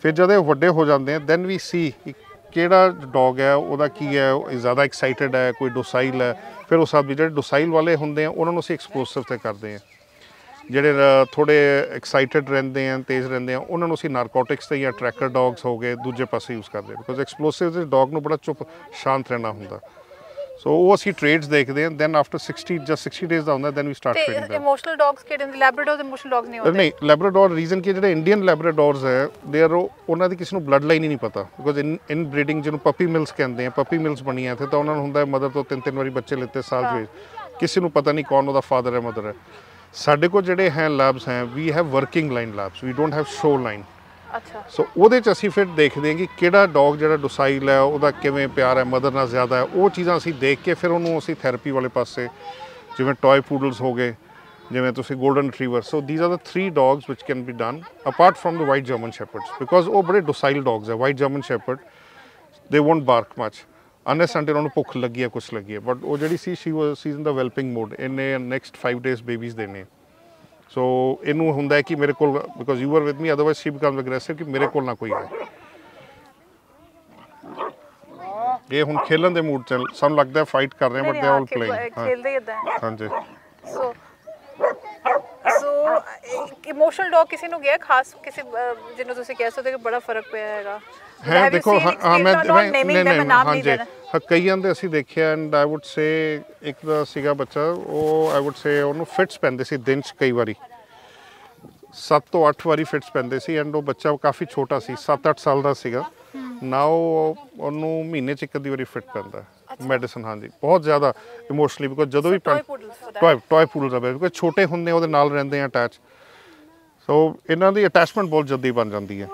ਫਿਰ ਜਦੋਂ ਇਹ ਵੱਡੇ ਹੋ ਜਾਂਦੇ ਆ ਦੈਨ ਵੀ ਸੀ ਕਿਹੜਾ ਡੌਗ ਹੈ ਉਹਦਾ ਕੀ ਹੈ, ਉਹ ਜ਼ਿਆਦਾ ਐਕਸਾਈਟਡ ਹੈ ਕੋਈ ਡੋਸਾਈਲ ਹੈ। ਫਿਰ ਉਸ ਹਿਸਾਬ ਵੀ ਜਿਹੜੇ ਡੋਸਾਈਲ ਵਾਲੇ ਹੁੰਦੇ ਆ ਉਹਨਾਂ ਨੂੰ ਅਸੀਂ ਐਕਸਪਲੋਸਿਵ 'ਤੇ ਕਰਦੇ ਹਾਂ। ਜਿਹੜੇ ਥੋੜ੍ਹੇ ਐਕਸਾਈਟਡ ਰਹਿੰਦੇ ਆ ਤੇਜ਼ ਰਹਿੰਦੇ ਆ ਉਹਨਾਂ ਨੂੰ ਅਸੀਂ ਨਾਰਕੋਟਿਕਸ 'ਤੇ ਜਾਂ ਟਰੈਕਰ ਡੌਗਸ ਹੋ ਗਏ ਦੂਜੇ ਪਾਸੇ ਯੂਜ਼ ਕਰਦੇ ਬਿਕੋਜ਼ ਐਕਸਪਲੋਸਿਵ ਦੇ ਡੌਗ ਨੂੰ ਬੜਾ ਚੁੱਪ ਸ਼ਾਂਤ ਰਹਿਣਾ ਹੁੰਦਾ। ਸੋ ਉਹ ਅਸੀਂ ਟ੍ਰੇਡਸ ਦੇਖਦੇ ਹਾਂ। ਦੈਨ ਆਫਟਰ 60 ਡੇਜ਼ ਦਾ ਹੁੰਦਾ ਦੈਨ ਵੀ ਸਟਾਰਟ ਟ੍ਰੇਡਿੰਗ ਦਾ। ਇਮੋਸ਼ਨਲ ਡੌਗਸ ਕਿਹੜੇ ਨੇ? ਲੈਬਰਾਡੋਰ ਇਮੋਸ਼ਨਲ ਡੌਗਸ ਨਹੀਂ ਹੁੰਦੇ? ਨਹੀਂ, ਲੈਬਰਾਡੋਰ ਰੀਜ਼ਨ ਕਿ ਜਿਹੜੇ ਇੰਡੀਅਨ ਲੈਬਰਾਡੋਰਸ ਹੈ ਦੇ ਆਰ ਉਹਨਾਂ ਦੀ ਕਿਸੇ ਨੂੰ ਬਲੱਡ ਲਾਈਨ ਹੀ ਨਹੀਂ ਪਤਾ ਬਿਕੋਜ਼ ਇਨ ਬਰੀਡਿੰਗ ਜਿਹਨੂੰ ਪਪੀ ਮਿਲਸ ਕਹਿੰਦੇ ਆ, ਪਪੀ ਮਿਲਸ ਬਣੀਆਂ ਇੱਥੇ ਤਾਂ ਉਹਨਾਂ ਨੂੰ ਹੁੰਦਾ ਮਦਰ ਤੋਂ 3 ਵਾਰੀ ਬੱਚੇ ਲਿੱਤੇ ਸਾਲ ਵਿੱਚ, ਕਿਸੇ ਨੂੰ ਪਤਾ ਨਹੀਂ ਕੌਣ ਉਹਦਾ ਫਾਦਰ ਹੈ ਮਦਰ ਹੈ। ਸਾਡੇ ਕੋਲ ਜਿਹੜੇ ਹੈ ਲੈਬਸ ਹੈ we have working line labs, we don't have show line. ਅੱਛਾ। ਸੋ ਉਹਦੇ 'ਚ ਅਸੀਂ ਫਿਰ ਦੇਖਦੇ ਹਾਂ ਕਿ ਕਿਹੜਾ ਡੌਗ ਜਿਹੜਾ ਡੋਸਾਈਲ ਹੈ ਉਹਦਾ ਕਿਵੇਂ ਪਿਆਰ ਹੈ ਮਦਰ ਨਾਲ ਜ਼ਿਆਦਾ ਹੈ। ਉਹ ਚੀਜ਼ਾਂ ਅਸੀਂ ਦੇਖ ਕੇ ਫਿਰ ਉਹਨੂੰ ਅਸੀਂ ਥੈਰੇਪੀ ਵਾਲੇ ਪਾਸੇ, ਜਿਵੇਂ ਟੌਏ ਪੂਡਲਸ ਹੋ ਗਏ, ਜਿਵੇਂ ਤੁਸੀਂ golden retriever. So these are the 3 dogs which can be done apart from the white German shepherds because ਉਹ ਬੜੇ ਡੋਸਾਈਲ ਡੌਗਸ ਹੈ। White German shepherd they won't bark much unless until ਉਹਨੂੰ ਭੁੱਖ ਲੱਗੀ ਹੈ ਕੁਛ ਲੱਗੀ ਹੈ। ਬਟ ਉਹ ਜਿਹੜੀ ਸੀ she in the whelping mode. ਇਹਨੇ ਨੈਕਸਟ 5 ਡੇਜ਼ ਬੇਬੀਜ਼ ਦੇਣੇ। ਸੋ ਇਹਨੂੰ ਹੁੰਦਾ ਹੈ ਕਿ ਮੇਰੇ ਕੋਲ because you are with me otherwise she becomes aggressive ਕਿ ਮੇਰੇ ਕੋਲ ਨਾ ਕੋਈ ਆਏ। ਇਹ ਹੁਣ ਖੇਲਣ ਦੇ ਮੂਡ 'ਚ ਸਾਨੂੰ ਲੱਗਦਾ ਫਾਈਟ ਕਰ ਰਹੇ ਬਟ ਦੇ ਆਲ ਪਲੇਇੰਗ। ਖੇਲਦੇ ਇਦਾਂ ਹਾਂਜੀ। ਸੋ ਇਮੋਸ਼ਨਲ ਡੌਗ ਕਿਸੇ ਨੂੰ ਗਿਆ ਖਾਸ ਕਿਸੇ ਜਿਹਨੂੰ ਤੁਸੀਂ ਕਹਿ ਸਕਦੇ ਕਿ ਬੜਾ ਫਰਕ ਪਿਆ ਹੈਗਾ? ਹੈ ਦੇਖੋ ਹਾਂ ਮੈਂ ਹਾਂਜੀ ਕਈਆਂ ਦੇ ਅਸੀਂ ਦੇਖਿਆ ਐਂਡ ਆਈ ਵੁੱਡ ਸੇ ਇੱਕ ਦਾ ਸੀਗਾ ਬੱਚਾ ਉਹ ਆਈ ਵੁੱਡ ਸੇ ਉਹਨੂੰ ਫਿਟਸ ਪੈਂਦੇ ਸੀ ਦਿਨ 'ਚ ਕਈ ਵਾਰੀ 7 ਤੋਂ 8 ਵਾਰੀ ਫਿਟਸ ਪੈਂਦੇ ਸੀ ਐਂਡ ਉਹ ਬੱਚਾ ਕਾਫੀ ਛੋਟਾ ਸੀ 7-8 ਸਾਲ ਦਾ ਸੀਗਾ। ਨਾਓ ਉਹਨੂੰ ਮਹੀਨੇ 'ਚ ਇੱਕ ਅੱਧੀ ਵਾਰੀ ਫਿਟ ਪੈਂਦਾ ਮੈਡੀਸਨ। ਹਾਂਜੀ ਬਹੁਤ ਜ਼ਿਆਦਾ ਇਮੋਸ਼ਨਲੀ ਬਿਕੋਜ਼ ਜਦੋਂ ਵੀ ਟੌਏ ਪੂਡਲਸ ਆ ਬਿਕੋਜ਼ ਛੋਟੇ ਹੁੰਦੇ ਉਹਦੇ ਨਾਲ ਰਹਿੰਦੇ ਆ ਅਟੈਚ। ਸੋ ਇਹਨਾਂ ਦੀ ਅਟੈਚਮੈਂਟ ਬਹੁਤ ਜਲਦੀ ਬਣ ਜਾਂਦੀ ਹੈ।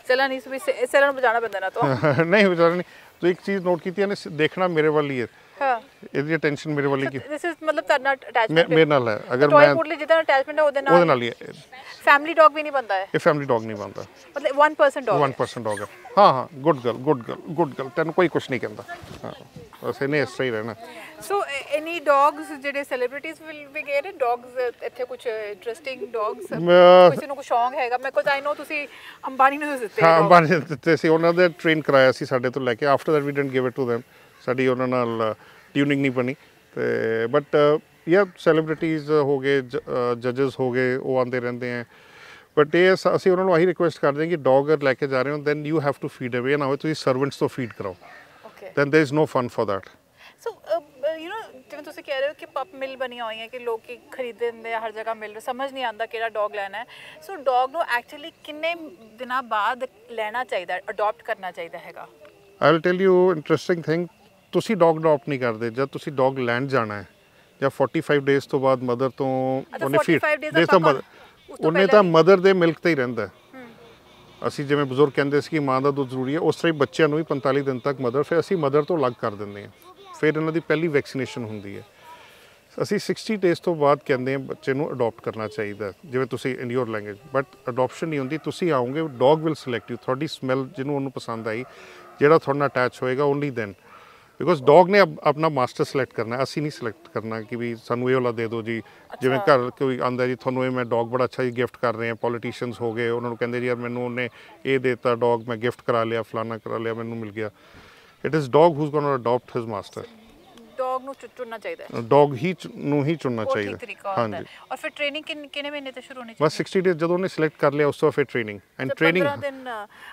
ਚਲਾ ਨਹੀਂ ਸੀ ਸੈਲਨ ਨੂੰ ਬਚਾਉਣਾ ਪੈਂਦਾ ਨਾ ਤੋਂ ਨਹੀਂ ਬਚਾਉਣਾ ਨਹੀਂ। ਤੋ ਇੱਕ ਚੀਜ਼ ਨੋਟ ਕੀਤੀ ਇਹਨੇ ਦੇਖਣਾ ਮੇਰੇ ਵੱਲ ਹੀ ਹੈ। ਹਾਂ ਇਹਦੀ ਅਟੈਂਸ਼ਨ ਮੇਰੇ ਵੱਲ ਹੀ। ਦਿਸ ਇਜ਼ ਮਤਲਬ ਤੁਹਾਡਾ ਅਟੈਚਮੈਂਟ ਮੇਰੇ ਨਾਲ ਹੈ। ਅਗਰ ਮੈਂ ਟੌਏ ਪੂਡਲ ਜਿੱਦਾਂ ਅਟੈਚਮੈਂਟ ਹੈ ਉਹਦੇ ਨਾਲ ਹੀ ਹੈ। ਫੈਮਿਲੀ ਡੌਗ ਵੀ ਨਹੀਂ ਬਣਦਾ ਹੈ? ਇਹ ਫੈਮਿਲੀ ਡੌਗ ਨਹੀਂ ਬਣਦਾ ਮਤਲਬ 1% ਡੌਗ 1% ਡੌਗ ਹੈ। ਹਾਂ ਗੁੱਡ ਗਰਲ ਤੈਨੂੰ ਕੋਈ ਕੁਝ ਨਹੀਂ ਕਹਿੰਦਾ। ਹਾਂ ਬਸ ਇਹਨੇ ਇਸ ਤਰ੍ਹਾਂ ਹੀ ਰਹਿਣਾ। ਸੋ ਐਨੀ ਡੌਗਸ ਜਿਹੜੇ celebrities will be gate dogs ਇੱਥੇ ਕੁਝ ਇੰਟਰਸਟਿੰਗ ਡੌਗਸ ਕਿਸੇ ਨੂੰ ਕੋਈ ਸ਼ੌਂਕ ਹੈਗਾ? ਮੈਂ ਕੋਲ ਆਈ ਨੋ ਤੁਸੀਂ ਅੰਬਾਨੀ ਨੂੰ ਦਿੱਤੇ। ਹਾਂ ਅੰਬਾਨੀ ਦਿੱਤੇ ਸੀ ਉਹਨਾਂ ਦੇ ਟ੍ਰੇਨ ਕਰਾਇਆ ਸੀ ਸਾਡੇ ਤੋਂ ਲੈ ਕੇ। After that we didn't give it to them। ਸਾਡੀ ਉਹਨਾਂ ਨਾਲ ਟਿਊਨਿੰਗ ਨਹੀਂ ਬਣੀ ਤੇ ਬਟ ਯਾ ਸੈਲੀਬ੍ਰਿਟੀਜ਼ ਹੋ ਗਏ ਜੱਜਸ ਹੋ ਗਏ ਉਹ ਆਉਂਦੇ ਰਹਿੰਦੇ ਆ। ਬਟ ਇਹ ਅਸੀਂ ਉਹਨਾਂ ਨੂੰ ਆਹੀ ਰਿਕੁਐਸਟ ਕਰਦੇ ਹਾਂ ਕਿ ਡੌਗ ਲੈ ਕੇ ਜਾ ਰਹੇ ਹੋ then you have to feed away ਨਾ ਹੋਵੇ ਤੁਸੀਂ ਸਰਵੈਂਟਸ ਤੋਂ ਫੀਡ ਕਰਾਓ। Then there is no fun for that. So you know ਜਿਵੇਂ ਤੁਸੀਂ ਕਹਿ ਰਹੇ ਹੋ ਕਿ ਪਪ ਮਿਲ ਬਣੀਆਂ ਹੋਈਆਂ ਕਿ ਲੋਕ ਖਰੀਦਦੇ ਆ ਹਰ ਜਗ੍ਹਾ ਮਿਲ ਰਿਹਾ ਸਮਝ ਨਹੀਂ ਆਉਂਦਾ ਕਿਹੜਾ ਡੌਗ ਲੈਣਾ ਹੈ। ਸੋ ਡੌਗ ਨੂੰ ਐਕਚੁਅਲੀ ਕਿੰਨੇ ਦਿਨਾਂ ਬਾਅਦ ਲੈਣਾ ਚਾਹੀਦਾ ਅਡਾਪਟ ਕਰਨਾ ਚਾਹੀਦਾ ਹੈਗਾ? I will tell you interesting thing. ਤੁਸੀਂ ਡੌਗ ਅਡਾਪਟ ਨਹੀਂ ਕਰਦੇ ਜਦ ਤੁਸੀਂ ਡੌਗ ਲੈਣ ਜਾਣਾ ਹੈ ਜਾਂ 45 ਡੇਜ਼ ਤੋਂ ਬਾਅਦ ਮਦਰ ਤੋਂ ਉਹਨੇ ਫੀਡ ਉਹਨੇ ਤਾਂ ਮਦਰ ਦੇ ਮਿਲਕ ਤੇ ਹੀ ਰਹਿੰਦਾ। ਅਸੀਂ ਜਿਵੇਂ ਬਜ਼ੁਰਗ ਕਹਿੰਦੇ ਸੀ ਕਿ ਮਾਂ ਦਾ ਦੁੱਧ ਜ਼ਰੂਰੀ ਹੈ ਉਸ ਤਰ੍ਹਾਂ ਹੀ ਬੱਚਿਆਂ ਨੂੰ ਵੀ 45 ਦਿਨ ਤੱਕ ਮਦਰ ਫਿਰ ਅਸੀਂ ਮਦਰ ਤੋਂ ਅਲੱਗ ਕਰ ਦਿੰਦੇ ਹਾਂ। ਫਿਰ ਇਹਨਾਂ ਦੀ ਪਹਿਲੀ ਵੈਕਸੀਨੇਸ਼ਨ ਹੁੰਦੀ ਹੈ। ਅਸੀਂ 60 ਡੇਜ਼ ਤੋਂ ਬਾਅਦ ਕਹਿੰਦੇ ਹਾਂ ਬੱਚੇ ਨੂੰ ਅਡਾਪਟ ਕਰਨਾ ਚਾਹੀਦਾ ਜਿਵੇਂ ਤੁਸੀਂ ਇਨ ਯੋਰ ਲੈਂਗੁਏਜ। ਬਟ ਅਡਾਪਸ਼ਨ ਨਹੀਂ ਹੁੰਦੀ। ਤੁਸੀਂ ਆਓਗੇ ਡੌਗ ਵਿਲ ਸਿਲੈਕਟ ਯੂ। ਤੁਹਾਡੀ ਸਮੈਲ ਜਿਹਨੂੰ ਉਹਨੂੰ ਪਸੰਦ ਆਈ ਜਿਹੜਾ ਤੁਹਾਡੇ ਨਾਲ ਅਟੈਚ ਹੋਏਗਾ ਓਨਲੀ ਦੈਨ ਬਿਕੋਜ਼ ਡੌਗ ਨੇ ਆਪਣਾ ਮਾਸਟਰ ਸਿਲੈਕਟ ਕਰਨਾ। ਅਸੀਂ ਨਹੀਂ ਸਿਲੈਕਟ ਕਰਨਾ ਕਿ ਵੀ ਸਾਨੂੰ ਇਹ ਵਾਲਾ ਦੇ ਦਿਓ ਜੀ। ਜਿਵੇਂ ਘਰ ਕੋਈ ਆਉਂਦਾ ਜੀ ਤੁਹਾਨੂੰ ਇਹ ਮੈਂ ਡੌਗ ਬੜਾ ਅੱਛਾ ਜੀ ਗਿਫਟ ਕਰ ਰਹੇ ਹਾਂ। ਪੋਲੀਟੀਸ਼ੀਅਨਸ ਹੋ ਗਏ ਉਹਨਾਂ ਨੂੰ ਕਹਿੰਦੇ ਜੀ ਯਾਰ ਮੈਨੂੰ ਉਹਨੇ ਇਹ ਦੇਤਾ ਡੌਗ ਮੈਂ ਗਿਫਟ ਕਰਾ ਲਿਆ ਫਲਾਨਾ ਕਰਾ ਲਿਆ ਮੈਨੂੰ ਮਿਲ ਗਿਆ। It is dog who's gonna adopt his master. Dog ਨੂੰ ਚੁਣਨਾ ਚਾਹੀਦਾ ਹੈ। ਡੌਗ ਹੀ ਨੂੰ ਹੀ ਚੁਣਨਾ ਚਾਹੀਦਾ। ਹਾਂਜੀ ਔਰ ਫਿਰ ਟ੍ਰੇਨਿੰਗ ਕਿੰਨੇ ਮਹੀਨੇ ਤੇ ਸ਼ੁਰੂ ਹੋਣੀ ਚਾਹੀਦੀ? ਬਸ 60 ਡੇਜ਼ ਜਦੋਂ ਉਹਨੇ ਸਿਲੈਕਟ ਕਰ ਲਿਆ ਉਸ ਤੋਂ ਫਿਰ ਟ੍ਰੇਨਿੰਗ ਐਂਡ ਟ੍ਰੇਨਿੰਗ।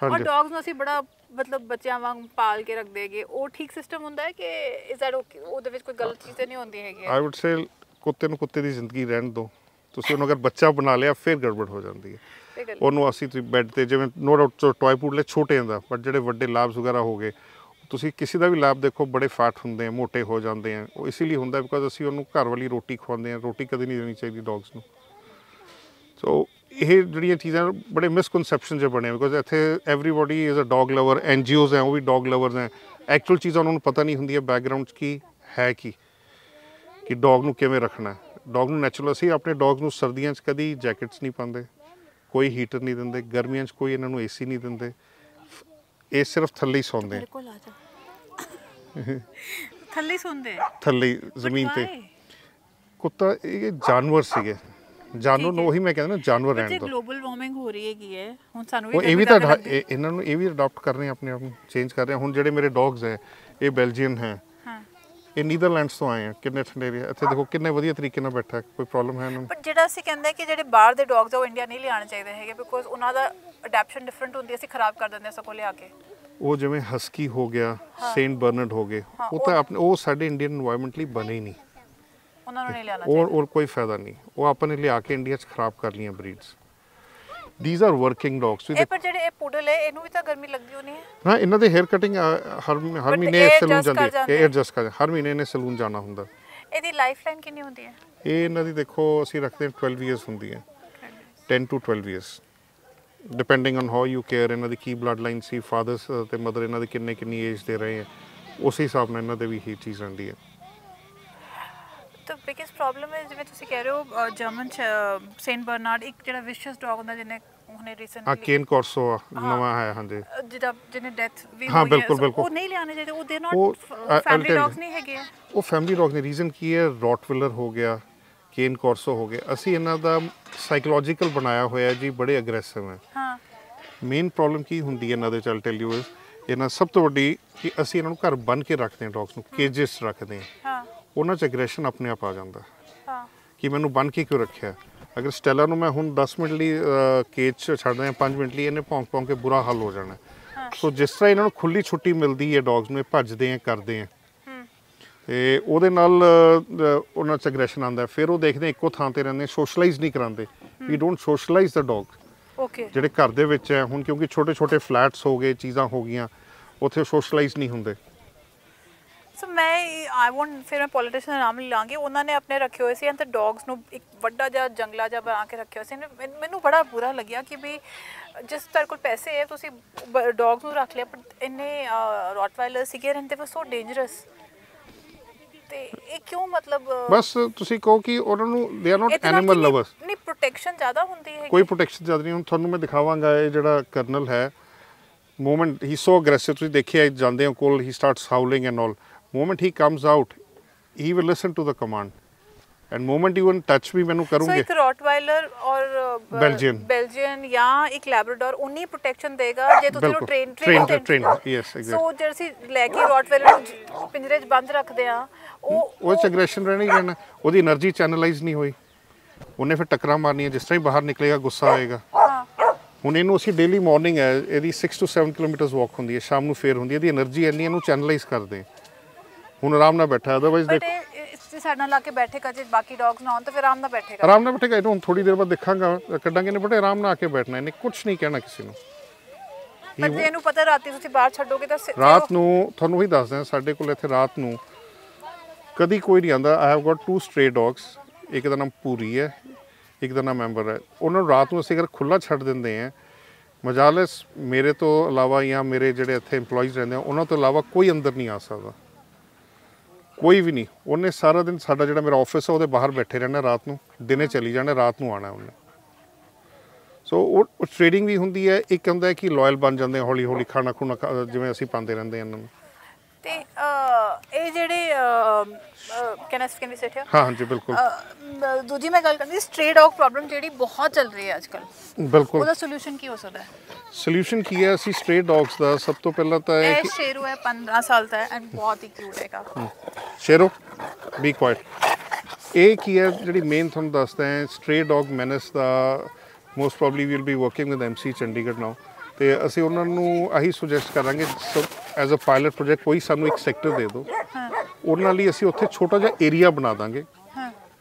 ਔਰ ਡੌਗਸ ਨੂੰ ਅਸੀਂ ਬੜਾ ਮਤਲਬ ਬੱਚਿਆਂ ਵਾਂਗ ਪਾਲ ਕੇ ਰੱਖਦੇ ਹੈਗੇ ਉਹ ਠੀਕ ਸਿਸਟਮ ਹੁੰਦਾ ਹੈ ਕਿ ਇਜ਼ ਦੈਟ ਓਕੇ? ਉਹਦੇ ਵਿੱਚ ਕੋਈ ਗਲਤ ਚੀਜ਼ ਨਹੀਂ ਹੁੰਦੀ ਹੈਗੀ? ਆਈ ਵੁੱਡ ਸੇ ਕੁੱਤੇ ਨੂੰ ਕੁੱਤੇ ਦੀ ਜ਼ਿੰਦਗੀ ਰਹਿਣ ਦਿਓ। ਤੁਸੀਂ ਉਹਨੂੰ ਅਗਰ ਬੱਚਾ ਬਣਾ ਲਿਆ ਫਿਰ ਗੜਬੜ ਹੋ ਜਾਂਦੀ ਹੈ। ਉਹਨੂੰ ਅਸੀਂ ਤੁਸੀਂ ਬੈੱਡ ਤੇ ਜਿਵੇਂ ਨੋ ਡਾਊਟ ਟੌਏ ਪੂਡਲੇ ਛੋਟੇ ਹੁੰਦਾ ਬਟ ਜਿਹੜੇ ਵੱਡੇ ਲੈਬਸ ਵਗੈਰਾ ਹੋ ਗਏ ਤੁਸੀਂ ਕਿਸੇ ਦਾ ਵੀ ਲੈਬ ਦੇਖੋ ਬੜੇ ਫੈਟ ਹੁੰਦੇ ਆ ਮੋਟੇ ਹੋ ਜਾਂਦੇ ਆ। ਉਹ ਇਸ ਲਈ ਹੁੰਦਾ ਬਿਕੋਜ਼ ਅਸੀਂ ਉਹਨੂੰ ਘਰ ਵਾਲੀ ਰੋਟੀ ਖਵਾਉਂਦੇ ਹਾਂ। ਰੋਟੀ ਕਦੇ ਨਹੀਂ ਦੇਣੀ ਚਾਹੀਦੀ ਡੌਗਸ ਨੂੰ। ਸੋ ਇਹ ਜਿਹੜੀਆਂ ਚੀਜ਼ਾਂ ਬੜੇ ਮਿਸਕਨਸੈਪਸ਼ਨ ਜਿਹੇ ਬਣੇ ਬਿਕੋਜ਼ ਇੱਥੇ everybody is a dog lover. NGOs ਹੈ ਉਹ ਵੀ ਡੌਗ ਲਵਰਸ ਹੈ। ਐਕਚੁਅਲ ਚੀਜ਼ਾਂ ਉਹਨਾਂ ਨੂੰ ਪਤਾ ਨਹੀਂ ਹੁੰਦੀਆਂ ਬੈਕਗਰਾਊਂਡ 'ਚ ਕੀ ਹੈ ਕਿ ਡੌਗ ਨੂੰ ਕਿਵੇਂ ਰੱਖਣਾ। ਡੌਗ ਨੂੰ ਨੈਚੁਰਲ ਅਸੀਂ ਆਪਣੇ ਡੌਗ ਨੂੰ ਸਰਦੀਆਂ 'ਚ ਕਦੀ ਜੈਕਟਸ ਨਹੀਂ ਪਾਉਂਦੇ ਕੋਈ ਹੀਟਰ ਨਹੀਂ ਦਿੰਦੇ, ਗਰਮੀਆਂ 'ਚ ਕੋਈ ਇਹਨਾਂ ਨੂੰ ਏਸੀ ਨਹੀਂ ਦਿੰਦੇ, ਇਹ ਸਿਰਫ ਥੱਲੇ ਹੀ ਸੌਂਦੇ ਥੱਲੇ ਸੌਂਦੇ ਥੱਲੇ ਜ਼ਮੀਨ ਤੇ। ਕੁੱਤਾ ਇਹ ਜਾਨਵਰ ਸੀਗੇ, ਜਾਨਵਰ ਨੂੰ ਉਹੀ ਮੈਂ ਕਹਿੰਦਾ ਨਾ, ਜਾਨਵਰ ਰਹਿਣ ਦੋ। ਗਲੋਬਲ ਵਾਰਮਿੰਗ ਹੋ ਰਹੀ ਹੈਗੀ ਹੈ ਹੁਣ, ਸਾਨੂੰ ਵੀ ਉਹ ਇਹ ਵੀ ਤਾਂ ਇਹਨਾਂ ਨੂੰ ਇਹ ਵੀ ਅਡਾਪਟ ਕਰ ਰਹੇ ਆ, ਆਪਣੇ ਆਪ ਨੂੰ ਚੇਂਜ ਕਰ ਰਹੇ ਆ। ਹੁਣ ਜਿਹੜੇ ਮੇਰੇ ਡੌਗਸ ਹੈ ਇਹ ਬੈਲਜੀਅਨ ਹੈ, ਇਹ ਨੀਦਰਲੈਂਡਸ ਤੋਂ ਆਏ ਆ। ਕਿੰਨੇ ਠੰਡੇ ਏਰੀਆ, ਇੱਥੇ ਦੇਖੋ ਕਿੰਨੇ ਵਧੀਆ ਤਰੀਕੇ ਨਾਲ ਬੈਠਾ, ਕੋਈ ਪ੍ਰੋਬਲਮ ਹੈ ਇਹਨਾਂ ਨੂੰ। ਪਰ ਜਿਹੜਾ ਅਸੀਂ ਕਹਿੰਦੇ ਕਿ ਜਿਹੜੇ ਬਾਹਰ ਦੇ ਡੌਗਸ ਆ ਉਹ ਇੰਡੀਆ ਨਹੀਂ ਲਿਆਉਣੇ ਚਾਹੀਦੇ ਹੈਗੇ, ਬਿਕੋਜ਼ ਉਹਨਾਂ ਦਾ ਅਡੈਪਸ਼ਨ ਡਿਫਰੈਂਟ ਹੁੰਦੀ ਹੈ, ਅਸੀਂ ਖਰਾਬ ਕਰ ਦਿੰਦੇ ਹਾਂ ਸਗੋਂ ਲਿਆ ਕੇ। ਉਹ ਜਿਵੇਂ ਹਸਕੀ ਹੋ ਗਿਆ, ਸੇਂਟ ਬਰਨਰਡ ਹੋ ਗਏ, ਉਹ ਤਾਂ ਆਪਣੇ ਉਹ ਸਾਡੇ ਇੰਡੀਅਨ এনवायरमेंट ਲਈ ਬਣੇ ਹੀ ਨਹੀਂ, ਉਹਨਾਂ ਨੂੰ ਨਹੀਂ ਲਿਆਉਣਾ ਚਾਹੀਦਾ। और कोई फायदा नहीं, वो आपने लिया के इंडिया च खराब कर लिया breeds. These are working dogs। ਇਹ ਪਰ ਜਿਹੜੇ ਇਹ ਪੂਡਲ ਹੈ ਇਹਨੂੰ ਵੀ ਤਾਂ ਗਰਮੀ ਲੱਗਦੀ ਹੋਣੀ ਹੈ। ਹਾਂ, ਇਹਨਾਂ ਦੇ ਹੇਅਰ ਕਟਿੰਗ ਹਰ ਮਹੀਨੇ ਸੈਲੂਨ ਜਾਂਦੀ ਹੈ, ਇਹ ਐਡਜਸਟ ਕਰ ਹਰ ਮਹੀਨੇ ਇਹਨੇ ਸੈਲੂਨ ਜਾਣਾ ਹੁੰਦਾ। ਇਹਦੀ ਲਾਈਫ ਲਾਈਨ ਕਿੰਨੀ ਹੁੰਦੀ ਹੈ? ਇਹ ਇਹਨਾਂ ਦੀ ਦੇਖੋ ਅਸੀਂ ਰੱਖਦੇ ਹਾਂ 12 ਇਅਰਸ ਹੁੰਦੀ ਹੈ, 10 to 12 years depending on how you care. ਇਹਨਾਂ ਦੀ ਕੀ ਬਲੱਡ ਲਾਈਨ ਸੀ, ਫਾਦਰਸ ਤੇ ਮਦਰ ਇਹਨਾਂ ਦੇ ਕਿੰਨੀ ਏਜ ਦੇ ਰਹੇ ਹੈ, ਉਸ ਹਿਸਾਬ ਨਾਲ ਇਹਨਾਂ ਦੇ ਵੀ ਹੀ ਚੀਜ਼ ਰਹਿੰਦੀ ਹੈ। ਤਾਂ ਬਿਗੇਸਟ ਪ੍ਰੋਬਲਮ ਹੈ ਜਿਵੇਂ ਤੁਸੀਂ ਕਹਿ ਰਹੇ ਹੋ ਜਰਮਨ ਸੇਂਟ ਬਰਨਾਰਡ, ਇੱਕ ਜਿਹੜਾ ਵਿਸ਼ੀਅਸ ਡੌਗ ਹੁੰਦਾ ਜਿਹਨੇ ਹੁਣੇ ਰੀਸੈਂਟਲੀ ਕੇਨ ਕੋਰਸੋ ਨਵਾਂ ਹੈ, ਹਾਂਜੀ, ਜਿਹਨੇ ਡੈਥ ਵੀ ਹਾਂ ਹੋਈ ਹੈ, ਬਿਲਕੁਲ ਉਹ ਨਹੀਂ ਲਿਆਉਣੇ ਚਾਹੀਦੇ, ਉਹ ਦੇ ਨਾਟ ਫੈਮਿਲੀ ਡੌਗਸ ਨਹੀਂ ਹੈਗੇ। ਉਹ ਫੈਮਿਲੀ ਡੌਗ ਨੇ। ਰੀਜ਼ਨ ਕੀ ਹੈ, ਰੌਟਵਿਲਰ ਹੋ ਗਿਆ, ਕੇਨ ਕੋਰਸੋ ਹੋ ਗਿਆ, ਅਸੀਂ ਇਹਨਾਂ ਦਾ ਸਾਈਕੋਲੋਜੀਕਲ ਬਣਾਇਆ ਹੋਇਆ ਜੀ, ਬੜੇ ਅਗਰੈਸਿਵ ਹੈ। ਹਾਂ, ਮੇਨ ਪ੍ਰੋਬਲਮ ਕੀ ਹੁੰਦੀ ਹੈ ਇਹਨਾਂ ਦੇ, ਚੱਲ ਟੈਲ ਯੂ ਇਸ ਇਹਨਾਂ ਸਭ ਤੋਂ ਵੱਡੀ ਕਿ ਅਸੀਂ ਇਹਨਾਂ ਨੂੰ ਘਰ ਬੰਨ੍ਹ ਕੇ ਰੱਖਦੇ ਹਾਂ, ਡੌਗਸ ਨੂੰ ਕੇਜਸ ਰੱਖਦੇ ਹਾਂ, ਉਹਨਾਂ 'ਚ ਐਗਰੈਸ਼ਨ ਆਪਣੇ ਆਪ ਆ ਜਾਂਦਾ ਕਿ ਮੈਨੂੰ ਬੰਨ੍ਹ ਕੇ ਕਿਉਂ ਰੱਖਿਆ। ਅਗਰ ਸਟੈਲਾ ਨੂੰ ਮੈਂ ਹੁਣ 10 ਮਿੰਟ ਲਈ ਕੇਜ 'ਚ ਛੱਡ ਦਿਆਂ, 5 ਮਿੰਟ ਲਈ, ਇਹਨੇ ਭੌਂਕ ਕੇ ਬੁਰਾ ਹਾਲ ਹੋ ਜਾਣਾ। ਸੋ ਜਿਸ ਤਰ੍ਹਾਂ ਇਹਨਾਂ ਨੂੰ ਖੁੱਲੀ ਛੁੱਟੀ ਮਿਲਦੀ ਹੈ ਡੌਗਸ ਨੂੰ, ਇਹ ਭੱਜਦੇ ਆ, ਕਰਦੇ ਆ, ਤੇ ਉਹਦੇ ਨਾਲ ਉਹਨਾਂ 'ਚ ਐਗਰੈਸ਼ਨ ਆਉਂਦਾ। ਫਿਰ ਉਹ ਦੇਖਦੇ ਇੱਕੋ ਥਾਂ ਤੇ ਰਹਿੰਦੇ, ਸੋਸ਼ਲਾਈਜ਼ ਨਹੀਂ ਕਰਾਉਂਦੇ। ਵੀ ਡੋਂਟ ਸੋਸ਼ਲਾਈਜ਼ ਦਾ ਡੌਗ। ਜਿਹੜੇ ਘਰ ਦੇ ਵਿੱਚ ਹੈ ਹੁਣ, ਕਿਉਂਕਿ ਛੋਟੇ ਛੋਟੇ ਫਲੈਟਸ ਹੋ ਗਏ, ਚੀਜ਼ਾਂ ਹੋ ਗਈਆਂ, ਉੱਥੇ ਸੋਸ਼ਲਾਈਜ਼ ਨਹੀਂ ਹੁੰਦੇ। ਸੋ ਆਈ ਵਾਂਟ, ਫਿਰ ਮੈਂ ਪੋਲੀਟੀਸ਼ੀਅਨ ਦਾ ਨਾਮ ਲਾਂਗੀ, ਉਹਨਾਂ ਨੇ ਆਪਣੇ ਰੱਖੇ ਹੋਏ ਸੀ ਤੇ ਡੌਗਸ ਨੂੰ ਇੱਕ ਵੱਡਾ ਜਿਹਾ ਜੰਗਲਾ ਜਿਹਾ ਬਣਾ ਕੇ ਰੱਖਿਆ ਹੋਇਆ ਸੀ। ਮੈਨੂੰ ਬੜਾ ਬੁਰਾ ਲੱਗਿਆ ਕਿ ਵੀ ਜਿਸ ਤੁਹਾਡੇ ਕੋਲ ਪੈਸੇ ਹੈ ਤੁਸੀਂ ਡੌਗਸ ਨੂੰ ਰੱਖ ਲਿਆ, ਪਰ ਇੰਨੇ ਰੌਟਵਾਈਲਰ ਸੀਗੇ ਐਂਡ ਦੇ ਵਾਰ ਸੋ ਡੇਂਜਰਸ। ਤੇ ਇਹ ਕਿਉਂ, ਮਤਲਬ ਬਸ ਤੁਸੀਂ ਕਹੋ ਕਿ ਉਹਨਾਂ ਨੂੰ they are not animal lovers. ਨਹੀਂ, ਪ੍ਰੋਟੈਕਸ਼ਨ ਜ਼ਿਆਦਾ ਹੁੰਦੀ ਹੈ। ਕੋਈ ਪ੍ਰੋਟੈਕਸ਼ਨ ਜ਼ਿਆਦਾ ਨਹੀਂ। ਹੁਣ ਤੁਹਾਨੂੰ ਮੈਂ ਦਿਖਾਵਾਂਗਾ, ਇਹ ਜਿਹੜਾ ਕਰਨਲ ਹੈ, ਮੂਮੈਂਟ ਹੀ ਸੋ ਅਗਰੈਸਿਵ, ਤੁਸੀਂ ਦੇਖਿਆ ਜਾਂਦੇ ਹੋ ਕੋਲ, he starts howling and all. moment he comes out, he will listen to the command, and moment you touch भी मैंने करूँगे। So एक रॉटवाइलर और बेल्जियन या एक लैब्राडोर उन्हीं प्रोटेक्शन देगा जे तुसी नु train yes exactly। So Jersey लेके रॉटवाइलर नु पिंजरे च बंद रखदे आ, ਉਹ ਚ ਐਗਰੈਸ਼ਨ ਰਹਿਣਾ ਹੀ ਰਹਿਣਾ, ਉਹਦੀ એનર્ਜੀ ਚੈਨਲਾਈਜ਼ ਨਹੀਂ ਹੋਈ, ਉਹਨੇ ਫਿਰ ਟੱਕਰਾਂ ਮਾਰਨੀਆਂ। ਜਿਸ ਤਰ੍ਹਾਂ ਹੀ ਬਾਹਰ ਨਿਕਲੇਗਾ ਗੁੱਸਾ ਆਏਗਾ। ਹੁਣ ਇਹਨੂੰ ਅਸੀਂ ਡੇਲੀ ਮਾਰਨਿੰਗ ਹੈ, ਇਹਦੀ 6 to 7 ਕਿਲੋਮੀਟਰਸ ਵਾਕ ਹੁੰਦੀ ਹੈ, ਸ਼ਾਮ ਨੂੰ ਫੇਰ ਹੁੰਦੀ ਹੈ। ਇਹਦੀ એનર્ਜੀ ਇੰਨੀ, ਇਹਨੂੰ ਚੈਨਲਾਈਜ਼ ਕਰਦੇ। ਹੁਣ ਆਰਾਮ ਨਾਲ ਬੈਠਾ, ਅਦਰਵਾਈਜ਼ ਦੇਖੋ ਸਾਡੇ ਨਾਲ ਲਾ ਕੇ ਬੈਠੇਗਾ, ਜੇ ਬਾਕੀ ਡੌਗਸ ਨਾ ਹੋਣ ਤਾਂ ਫਿਰ ਆਰਾਮ ਨਾਲ ਬੈਠੇਗਾ। ਆਰਾਮ ਨਾਲ ਬੈਠੇਗਾ। ਇਹਨੂੰ ਹੁਣ ਥੋੜੀ ਦੇਰ ਬਾਅਦ ਦੇਖਾਂਗਾ, ਕੱਢਾਂਗੇ ਨੇ, ਬੜੇ ਆਰਾਮ ਨਾਲ ਆ ਕੇ ਬੈਠਣਾ, ਇਹਨੇ ਕੁਝ ਨਹੀਂ ਕਹਿਣਾ ਕਿਸੇ ਨੂੰ। ਪਰ ਜੇ ਇਹਨੂੰ ਪਤਾ ਰਾਤੀ ਤੁਸੀਂ ਬਾਹਰ ਛੱਡੋਗੇ ਤਾਂ ਰਾਤ ਨੂੰ, ਤੁਹਾਨੂੰ ਉਹੀ ਦੱਸਦੇ ਹਾਂ, ਸਾਡੇ ਕੋਲ ਇੱਥੇ ਰਾਤ ਨੂੰ ਕਦੀ ਕੋਈ ਨਹੀਂ ਆਉਂਦਾ। I have got 2 stray dogs, ਇੱਕ ਦਾ ਨਾਮ ਪੂਰੀ ਹੈ, ਇੱਕ ਦਾ ਨਾਮ ਮੈਂਬਰ ਹੈ। ਉਹਨਾਂ ਨੂੰ ਰਾਤ ਨੂੰ ਅਸੀਂ ਅਗਰ ਖੁੱਲ੍ਹਾ ਛੱਡ ਦਿੰਦੇ ਹਾਂ, ਮਜਾਲਸ ਮੇਰੇ ਤੋਂ ਇਲਾਵਾ ਜਾਂ ਮੇਰੇ ਜਿਹੜੇ ਇੱਥੇ EMPLOYEES ਰਹਿੰਦੇ ਆ, ਉਹਨਾਂ ਤੋਂ ਇਲਾਵਾ ਕੋਈ ਅੰਦਰ ਨਹੀਂ ਆ ਸਕਦਾ, ਕੋਈ ਵੀ ਨਹੀਂ। ਉਹਨੇ ਸਾਰਾ ਦਿਨ, ਸਾਡਾ ਜਿਹੜਾ ਮੇਰਾ ਆਫਿਸ ਹੈ ਉਹਦੇ ਬਾਹਰ ਬੈਠੇ ਰਹਿਣਾ, ਰਾਤ ਨੂੰ, ਦਿਨੇ ਚਲੀ ਜਾਣਾ, ਰਾਤ ਨੂੰ ਆਉਣਾ ਉਹਨੇ। ਸੋ ਉਹ ਟ੍ਰੇਡਿੰਗ ਵੀ ਹੁੰਦੀ ਹੈ। ਇੱਕ ਹੁੰਦਾ ਹੈ ਕਿ ਲਾਇਲ ਬਣ ਜਾਂਦੇ, ਹੌਲੀ ਹੌਲੀ ਖਾਣਾ ਖੁਣਾ ਜਿਵੇਂ ਅਸੀਂ ਪਾਉਂਦੇ ਰਹਿੰਦੇ ਇਹਨਾਂ ਨੂੰ। ਤੇ ਇਹ ਜਿਹੜੇ ਕੈਨ ਵੀ ਸਿਟ ਹਿਅਰ? ਹਾਂ ਹਾਂਜੀ ਬਿਲਕੁਲ। ਦੂਜੀ ਮੈਂ ਗੱਲ ਕਰਦੀ, ਸਟ੍ਰੇ ਡੌਗ ਪ੍ਰੋਬਲਮ ਜਿਹੜੀ ਬਹੁਤ ਚੱਲ ਰਹੀ ਹੈ ਅੱਜ ਕੱਲ੍ਹ, ਬਿਲਕੁਲ, ਉਹਦਾ ਸੋਲੂਸ਼ਨ ਕੀ ਹੋ ਸਕਦਾ ਹੈ? ਸੋਲੂਸ਼ਨ ਕੀ ਹੈ? ਅਸੀਂ ਸਟ੍ਰੇ ਡੌਗਸ ਦਾ ਸਭ ਤੋਂ ਪਹਿਲਾਂ ਤਾਂ ਇਹ ਸ਼ੇਰੂ ਹੈ, 15 ਸਾਲ ਦਾ ਹੈ ਐਂਡ ਬਹੁਤ ਹੀ ਕਿਊਟ ਹੈਗਾ। Sheru be quiet. ਇਹ ਕੀ ਹੈ ਜਿਹੜੀ ਮੇਨ ਤੁਹਾਨੂੰ ਦੱਸਦਾ ਹੈ, ਸਟ੍ਰੇ ਡੌਗ ਮੈਨੇਸ ਦਾ most probably will be working with MC Chandigarh now, ਤੇ ਅਸੀਂ ਉਹਨਾਂ ਨੂੰ ਆਹੀ ਸੁਜੈਸਟ ਕਰਾਂਗੇ ਐਜ਼ ਅ ਪਾਇਲਟ ਪ੍ਰੋਜੈਕਟ, ਕੋਈ ਸਾਨੂੰ ਇੱਕ ਸੈਕਟਰ ਦੇ ਦਿਓ, ਉਹਨਾਂ ਲਈ ਅਸੀਂ ਉੱਥੇ ਛੋਟਾ ਜਿਹਾ ਏਰੀਆ ਬਣਾ ਦਾਂਗੇ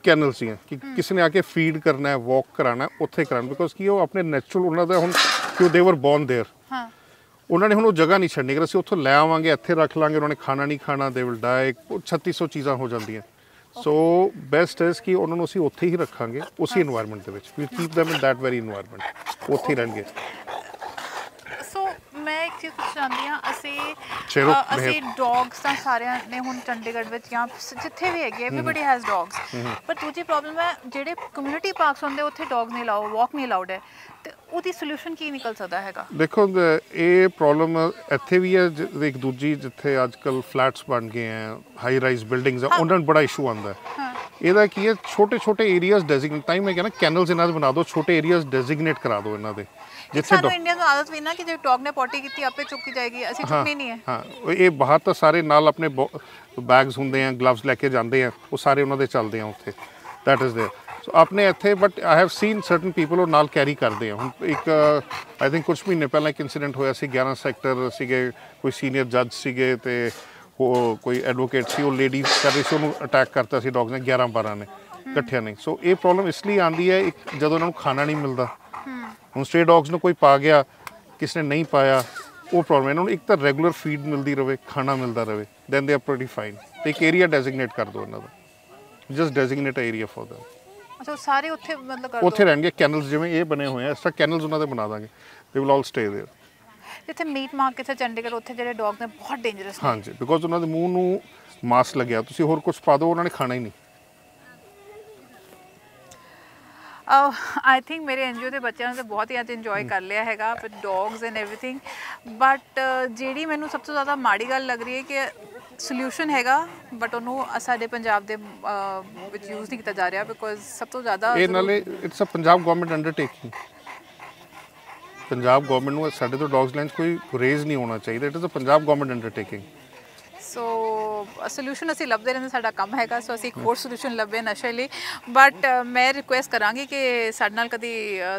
ਕੈਨਲਸ ਦੀਆਂ, ਕਿ ਕਿਸੇ ਨੇ ਆ ਕੇ ਫੀਡ ਕਰਨਾ ਹੈ, ਵਾਕ ਕਰਾਉਣਾ, ਉੱਥੇ ਕਰਾਉਣ। ਬਿਕੋਜ਼ ਕੀ ਉਹ ਆਪਣੇ ਨੈਚੁਰਲ, ਉਹਨਾਂ ਦਾ ਹੁਣ ਕਿਉਂ ਦੇ ਵਰ ਬੋਰਨ ਦੇਅਰ, ਉਹਨਾਂ ਨੇ ਹੁਣ ਉਹ ਜਗ੍ਹਾ ਨਹੀਂ ਛੱਡਣੀ। ਅਗਰ ਅਸੀਂ ਉੱਥੋਂ ਲੈ ਆਵਾਂਗੇ, ਇੱਥੇ ਰੱਖ ਲਾਂਗੇ, ਉਹਨਾਂ ਨੇ ਖਾਣਾ ਨਹੀਂ ਖਾਣਾ, ਦੇ ਵਿਲ ਡਾਈ, 3600 ਚੀਜ਼ਾਂ ਹੋ ਜਾਂਦੀਆਂ। ਸੋ ਬੈਸਟ ਇਜ਼ ਕਿ ਉਹਨਾਂ ਨੂੰ ਅਸੀਂ ਉੱਥੇ ਹੀ ਰੱਖਾਂਗੇ, ਉਸੇ ਇਨਵਾਇਰਮੈਂਟ ਦੇ ਵਿੱਚ। We keep them in that very environment, ਉੱਥੇ ਹੀ ਰਹਿਣਗੇ। ਸੋ ਮੈਂ ਇੱਕ ਚੀਜ਼ ਪੁੱਛਣਾ ਚਾਹੁੰਦੀ ਹਾਂ ਚਲੋ, ਅਸੀਂ ਡੌਗਸ ਤਾਂ ਸਾਰਿਆਂ ਨੇ ਹੁਣ ਚੰਡੀਗੜ੍ਹ ਵਿੱਚ ਜਾਂ ਜਿੱਥੇ ਵੀ ਹੈਗੇ ਐਵਰੀਬਡੀ ਹੈਜ਼ ਡੌਗਸ, ਪਰ ਦੂਜੀ ਪ੍ਰੋਬਲਮ ਹੈ ਜਿਹੜੇ ਕਮਿਊਨਿਟੀ ਪਾਰਕਸ ਹੁੰਦੇ ਉੱਥੇ ਡੌਗ ਨਹੀਂ ਅਲਾਉਡ, ਵਾਕ ਨਹੀਂ ਅਲਾਉਡ ਹੈ, ਤੇ ਉਹਦੀ ਸੋਲੂਸ਼ਨ ਕੀ ਨਿਕਲ ਸਕਦਾ ਹੈਗਾ? ਦੇਖੋ ਇਹ ਪ੍ਰੋਬਲਮ ਇੱਥੇ ਵੀ ਹੈ, ਇੱਕ ਦੂਜੀ ਜਿੱਥੇ ਅੱਜ ਕੱਲ ਫਲੈਟਸ ਬਣ ਗਏ ਹੈ, ਹਾਈ ਰਾਈਜ਼ ਬਿਲਡਿੰਗਸ ਆ, ਉਹਨਾਂ ਨੂੰ ਬੜਾ ਇਸ਼ੂ ਆਉਂਦਾ ਹੈ। ਇਹਦਾ ਕੀ ਹੈ, ਛੋਟੇ ਛੋਟੇ ਏਰੀਆਜ਼ ਡੈਜ਼ਿਗਨੇਟ, ਤਾਂ ਹੀ ਮੈਂ ਕਹਿੰਦਾ ਕੈਨਲਸ ਇਹਨਾਂ ਦੇ ਬਣਾ ਦਿਓ, ਛੋਟੇ ਏਰੀਆਜ਼ ਡੈਜ਼ਿਗਨੇਟ ਕਰਾ ਦਿਓ ਇਹਨਾਂ ਦੇ, ਜਿੱਥੇ ਸਾਨੂੰ ਇੰਡੀਆ ਨੂੰ ਆਦਤ ਵੀ ਨਾ ਕਿ ਜੇ ਡੌਗ ਨੇ ਪੋਟੀ ਕੀਤੀ ਆਪੇ ਚੁੱਕੀ ਜਾਏਗੀ, ਅਸੀਂ ਚੁੱਕਣੀ ਨਹੀਂ ਹੈ। ਹਾਂ, ਇਹ ਬਾਹਰ ਤਾਂ ਸਾਰੇ ਨਾਲ ਆਪਣੇ ਬੈਗਸ ਹੁੰਦੇ ਆ, ਗਲਵਸ ਲੈ ਕੇ ਜਾਂਦੇ ਆ, ਉਹ ਸਾਰੇ ਉਹਨਾਂ ਦੇ ਚੱਲਦੇ ਆ ਉੱਥੇ, ਦੈਟ ਇਜ਼ देयर। ਸੋ ਆਪਣੇ ਇੱਥੇ but I have seen certain people ਉਹ ਨਾਲ ਕੈਰੀ ਕਰਦੇ ਆ। ਹੁਣ ਇੱਕ ਆਈ ਥਿੰਕ ਕੁਝ ਮਹੀਨੇ ਪਹਿਲਾਂ ਇੱਕ ਇਨਸੀਡੈਂਟ ਹੋਇਆ ਸੀ, 11 ਸੈਕਟਰ ਸੀਗੇ, ਕੋਈ ਸੀਨੀਅਰ ਜੱਜ ਸੀਗੇ ਤੇ ਉਹ ਕੋਈ ਐਡਵੋਕੇਟ ਸੀ, ਉਹ ਲੇਡੀ ਕਰ ਰਹੀ ਸੀ, ਉਹਨੂੰ ਅਟੈਕ ਕਰਤਾ ਸੀ ਡੌਗਸ ਨੇ, 11-12 ਨੇ ਇਕੱਠਿਆਂ ਨੇ। ਸੋ ਇਹ ਪ੍ਰੋਬਲਮ ਇਸ ਲਈ ਆਉਂਦੀ ਹੈ, ਇੱਕ ਜਦੋਂ ਉਹਨਾਂ ਨੂੰ ਖਾਣਾ ਨਹੀਂ ਮਿਲਦਾ, ਹੁਣ ਸਟਰੇ ਡੌਗਸ ਨੂੰ ਕੋਈ ਪਾ ਗਿਆ, ਕਿਸ ਨੇ ਨਹੀਂ ਪਾਇਆ, ਉਹ ਪ੍ਰੋਬਲਮ। ਇਹਨਾਂ ਨੂੰ ਇੱਕ ਤਾਂ ਰੈਗੂਲਰ ਫੀਡ ਮਿਲਦੀ ਰਹੇ, ਖਾਣਾ ਮਿਲਦਾ ਰਹੇ, then they are pretty fine. ਤੇ ਇੱਕ ਏਰੀਆ ਡੈਜ਼ਿਗਨੇਟ ਕਰ ਦਿਓ ਇਹਨਾਂ ਦਾ, just designate area for them. ਅੱਛਾ, ਸਾਰੇ ਉੱਥੇ ਮਤਲਬ ਕਰ ਦੋ, ਉੱਥੇ ਰਹਿਣਗੇ। ਕੈਨਲਸ ਜਿਵੇਂ ਇਹ ਬਣੇ ਹੋਏ ਆ, ਇਸ ਤਰ੍ਹਾਂ ਕੈਨਲਸ ਉਹਨਾਂ ਦੇ ਬਣਾ ਦਾਂਗੇ, they will all stay there. ਜਿੱਥੇ ਮੀਟ ਮਾਰਕੀਟ ਹੈ ਚੰਡੀਗੜ੍ਹ, ਉੱਥੇ ਜਿਹੜੇ ਡੌਗ ਨੇ ਬਹੁਤ ਡੇਂਜਰਸ ਨੇ। ਹਾਂਜੀ, ਬਿਕੋਜ਼ ਉਹਨਾਂ ਦੇ ਮੂੰਹ ਨੂੰ ਮਾਸ ਲੱਗਿਆ, ਤੁਸੀਂ ਹੋਰ ਕੁਝ ਪਾ ਦਿਓ, ਉਹਨਾਂ ਨੇ ਖਾਣਾ ਹੀ ਨਹੀਂ। ਆਈ ਥਿੰਕ ਮੇਰੇ ਐਨਜੀਓ ਦੇ ਬੱਚਿਆਂ ਨੇ ਤਾਂ ਬਹੁਤ ਹੀ ਅੱਜ ਇੰਜੋਏ ਕਰ ਲਿਆ ਹੈਗਾ with dogs and everything, but ਜਿਹੜੀ ਮੈਨੂੰ ਸਭ ਤੋਂ ਜ਼ਿਆਦਾ ਮਾੜੀ ਗੱਲ ਲੱਗ ਰਹੀ ਹੈ ਕਿ ਸੋਲਿਊਸ਼ਨ ਹੈਗਾ ਬਟ ਉਹਨੂੰ ਸਾਡੇ ਪੰਜਾਬ ਦੇ ਵਿੱਚ ਯੂਜ਼ ਨਹੀਂ ਕੀਤਾ ਜਾ ਰਿਹਾ, ਬਿਕੋਜ਼ ਸਭ ਤੋਂ ਜ਼ਿਆਦਾ ਇਹ ਨਾਲੇ it's a Punjab government undertaking. Punjab government ਨੂੰ ਸਾਡੇ ਤੋਂ ਡੌਗਸ ਲੈਂਡ ਕੋਈ ਰੇਜ਼ ਨਹੀਂ ਹੋਣਾ ਚਾਹੀਦਾ, it is a Punjab government undertaking. So solution ਅਸੀਂ ਲੱਭਦੇ ਰਹਿੰਦੇ, ਸਾਡਾ ਕੰਮ ਹੈਗਾ, ਸੋ ਅਸੀਂ ਇੱਕ ਹੋਰ ਸੋਲਿਊਸ਼ਨ ਲੱਭੇ ਨਸ਼ੇ ਲਈ। ਬਟ ਮੈਂ ਰਿਕੁਐਸਟ ਕਰਾਂਗੀ ਕਿ ਸਾਡੇ ਨਾਲ ਕਦੀ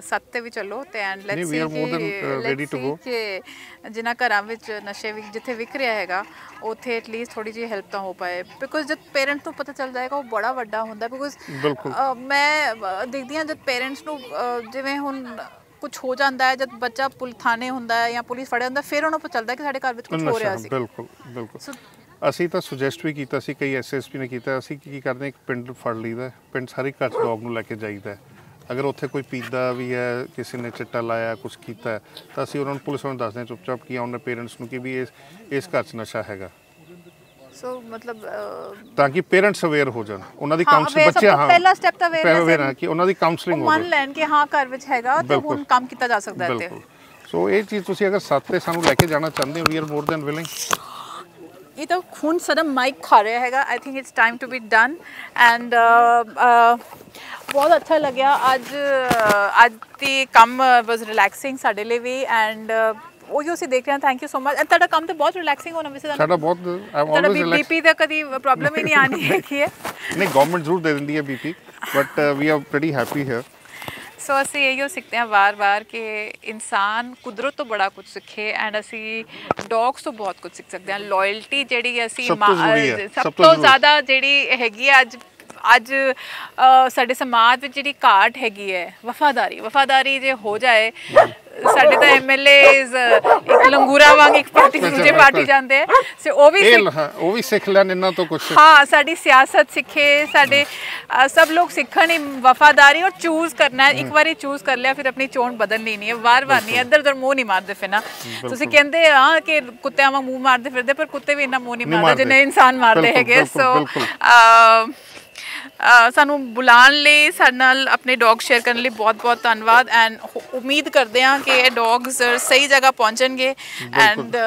ਸੱਤ ਤੇ ਵੀ ਚੱਲੋ ਤੇ ਐਂਡ ਲੈਟਸ ਸੀ ਕਿ ਜਿਨ੍ਹਾਂ ਘਰਾਂ ਵਿੱਚ ਨਸ਼ੇ ਜਿੱਥੇ ਵਿਕ ਰਿਹਾ ਹੈਗਾ ਉੱਥੇ ਐਟਲੀਸਟ ਥੋੜੀ ਜਿਹੀ ਹੈਲਪ ਤਾਂ ਹੋ ਪਾਏ, ਬਿਕੋਜ਼ ਜਦ ਪੇਰੈਂਟਸ ਨੂੰ ਪਤਾ ਚੱਲ ਜਾਏਗਾ ਉਹ ਬੜਾ ਵੱਡਾ ਹੁੰਦਾ। ਬਿਕੋਜ਼ ਮੈਂ ਦੇਖਦੀ ਹਾਂ ਜਦ ਪੇਰੈਂਟਸ ਨੂੰ ਜਿਵੇਂ ਹੁਣ ਕੁਝ ਹੋ ਜਾਂਦਾ ਹੈ, ਜਦ ਬੱਚਾ ਥਾਣੇ ਹੁੰਦਾ ਹੈ ਜਾਂ ਪੁਲਿਸ ਫੜਿਆ ਹੁੰਦਾ, ਫਿਰ ਉਹਨਾਂ ਨੂੰ ਪਤਾ ਚੱਲਦਾ ਕਿ ਸਾਡੇ ਘਰ ਵਿੱਚ ਕੁਝ ਹੋ ਰਿਹਾ ਸੀ। ਬਿਲਕੁਲ ਬਿਲਕੁਲ। ਅਸੀਂ ਤਾਂ ਸੁਜੈਸਟ ਵੀ ਕੀਤਾ ਸੀ, ਕਈ ਐਸਐਸਪੀ ਨੇ ਕੀਤਾ, ਅਸੀਂ ਕੀ ਕਰਦੇ ਹਾਂ, ਇੱਕ ਪਿੰਡ ਫੜ ਲਈਦਾ, ਪਿੰਡ ਸਾਰੇ ਘਰ 'ਚ ਡੌਗ ਨੂੰ ਲੈ ਕੇ ਜਾਈਦਾ। ਅਗਰ ਉੱਥੇ ਕੋਈ ਪੀਂਦਾ ਵੀ ਹੈ, ਕਿਸੇ ਨੇ ਚਿੱਟਾ ਲਾਇਆ, ਕੁਝ ਕੀਤਾ, ਤਾਂ ਅਸੀਂ ਉਹਨਾਂ ਨੂੰ ਪੁਲਿਸ ਨੂੰ ਦੱਸਦੇ ਹਾਂ ਚੁੱਪ-ਚਾਪ ਕਿ ਉਹਨਾਂ ਪੇਰੈਂਟਸ ਨੂੰ ਕਿ ਵੀ ਇਸ ਘਰ 'ਚ ਨਸ਼ਾ ਹੈਗਾ। ਸੋ ਮਤਲਬ ਤਾਂ ਕਿ ਪੇਰੈਂਟਸ ਅਵੇਅਰ ਹੋ ਜਾਣ, ਉਹਨਾਂ ਦੀ ਕਾਉਂਸਲਿੰਗ ਬੱਚੇ ਪਹਿਲਾ ਸਟੈਪ ਤਾਂ ਅਵੇਅਰ ਹੈ ਕਿ ਉਹਨਾਂ ਦੀ ਕਾਉਂਸਲਿੰਗ ਹੋ ਜਾਏ, ਮੰਨ ਲੈਣ ਕਿ ਹਾਂ ਘਰ ਵਿੱਚ ਹੈਗਾ ਤੇ ਹੁਣ ਕੰਮ ਕੀਤਾ ਜਾ ਸਕਦਾ ਹੈ। ਸੋ ਇਹ ਚੀਜ਼ ਤੁਸੀਂ ਅਗਰ ਸੱਤ ਤੇ ਸਾਨੂੰ ਲੈ ਕੇ ਜਾਣਾ ਚਾਹੁੰਦੇ ਹੋ, we are more than willing. ਇਹ ਤਾਂ ਹੁਣ ਸਾਡਾ ਮਾਈਕ ਖਾ ਰਿਹਾ ਹੈਗਾ। I think it's time to be done and ਬਹੁਤ ਅੱਛਾ ਲੱਗਿਆ ਅੱਜ ਦੀ ਕੰਮ ਵਾਸ ਰਿਲੈਕਸਿੰਗ ਸਾਡੇ ਲਈ ਵੀ ਐਂਡ ਉਹੀ ਅਸੀਂ ਦੇਖ ਰਹੇ ਹਾਂ। Thank you so much. ਤੁਹਾਡਾ ਕੰਮ ਤਾਂ ਬਹੁਤ ਰਿਲੈਕਸਿੰਗ ਹੋਣਾ ਵੈਸੇ, ਸਾਡਾ ਬਹੁਤ ਬੀਪੀ ਦਾ ਕਦੀ ਪ੍ਰੋਬਲਮ ਹੀ ਨਹੀਂ ਆਣੀ ਹੈਗੀ ਹੈ। ਨਹੀਂ, ਗਵਰਨਮੈਂਟ ਜ਼ਰੂਰ ਦੇ ਦਿੰਦੀ ਹੈ BP, but we are pretty happy here. So ਅਸੀਂ ਇਹੋ ਸਿੱਖਦੇ ਹਾਂ ਵਾਰ-ਵਾਰ ਕਿ ਇਨਸਾਨ ਕੁਦਰਤ ਤੋਂ ਬੜਾ ਕੁਝ ਸਿੱਖੇ ਐਂਡ ਅਸੀਂ ਡੌਗਸ ਤੋਂ ਬਹੁਤ ਕੁਝ ਸਿੱਖ ਸਕਦੇ ਹਾਂ। ਲੋਇਲਟੀ ਜਿਹੜੀ ਅਸੀਂ ਸਭ ਤੋਂ ਜ਼ਿਆਦਾ ਜਿਹੜੀ ਹੈਗੀ ਹੈ ਅੱਜ ਸਾਡੇ ਸਮਾਜ ਵਿੱਚ ਜਿਹੜੀ ਘਾਟ ਹੈਗੀ ਹੈ, ਵਫਾਦਾਰੀ ਜੇ ਹੋ ਜਾਏ। ਸਾਡੇ ਤਾਂ ਐਮਐਲਏਜ਼ ਇੱਕ ਲੰਗੂਰਾ ਵਾਂਗ ਇੱਕ ਪਾਰਟੀ ਤੋਂ ਦੂਜੇ ਪਾਰਟੀ ਜਾਂਦੇ ਸੋ ਉਹ ਵੀ ਸਿੱਖ ਲੈਣ ਇਹਨਾਂ ਤੋਂ ਕੁਝ। ਹਾਂ, ਸਾਡੀ ਸਿਆਸਤ ਸਿੱਖੇ, ਸਾਡੇ ਸਭ ਲੋਕ ਸਿੱਖਣ ਹੀ ਵਫਾਦਾਰੀ ਔਰ ਚੂਜ਼ ਕਰਨਾ। ਇੱਕ ਵਾਰੀ ਚੂਜ਼ ਕਰ ਲਿਆ ਫਿਰ ਆਪਣੀ ਚੋਣ ਬਦਲਣੀ ਨਹੀਂ ਹੈ, ਵਾਰ-ਵਾਰ ਨਹੀਂ, ਇੱਧਰ ਉੱਧਰ ਮੂੰਹ ਨਹੀਂ ਮਾਰਦੇ ਫਿਰ ਨਾ। ਤੁਸੀਂ ਕਹਿੰਦੇ ਆ ਕਿ ਕੁੱਤਿਆਂ ਵਾਂਗ ਮੂੰਹ ਮਾਰਦੇ ਫਿਰਦੇ, ਪਰ ਕੁੱਤੇ ਵੀ ਇੰਨਾ ਮੂੰਹ ਨਹੀਂ ਮਾਰਦੇ ਜਿੰਨੇ ਇਨਸਾਨ ਮਾਰਦੇ ਹੈਗੇ। ਸੋ ਸਾਨੂੰ ਬੁਲਾਉਣ ਲਈ, ਸਾਡੇ ਨਾਲ ਆਪਣੇ ਡੌਗ ਸ਼ੇਅਰ ਕਰਨ ਲਈ ਬਹੁਤ-ਬਹੁਤ ਧੰਨਵਾਦ ਐਂਡ ਉਮੀਦ ਕਰਦੇ ਹਾਂ ਕਿ ਇਹ ਡੌਗਸ ਸਹੀ ਜਗ੍ਹਾ ਪਹੁੰਚਣਗੇ ਐਂਡ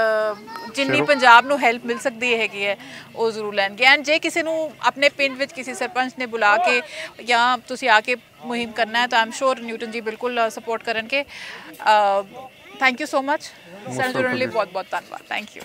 ਜਿੰਨੀ ਪੰਜਾਬ ਨੂੰ ਹੈਲਪ ਮਿਲ ਸਕਦੀ ਹੈਗੀ ਹੈ ਉਹ ਜ਼ਰੂਰ ਲੈਣਗੇ। ਐਂਡ ਜੇ ਕਿਸੇ ਨੂੰ ਆਪਣੇ ਪਿੰਡ ਵਿੱਚ ਕਿਸੇ ਸਰਪੰਚ ਨੇ ਬੁਲਾ ਕੇ ਜਾਂ ਤੁਸੀਂ ਆ ਕੇ ਮੁਹਿੰਮ ਕਰਨਾ ਹੈ ਤਾਂ ਆਮ ਸ਼ੋਰ ਨਿਊਟਨ ਜੀ ਬਿਲਕੁਲ ਸਪੋਰਟ ਕਰਨਗੇ। Thank you so much. ਸਾਡੇ ਜੁੜਨ ਲਈ ਬਹੁਤ-ਬਹੁਤ ਧੰਨਵਾਦ। Thank you.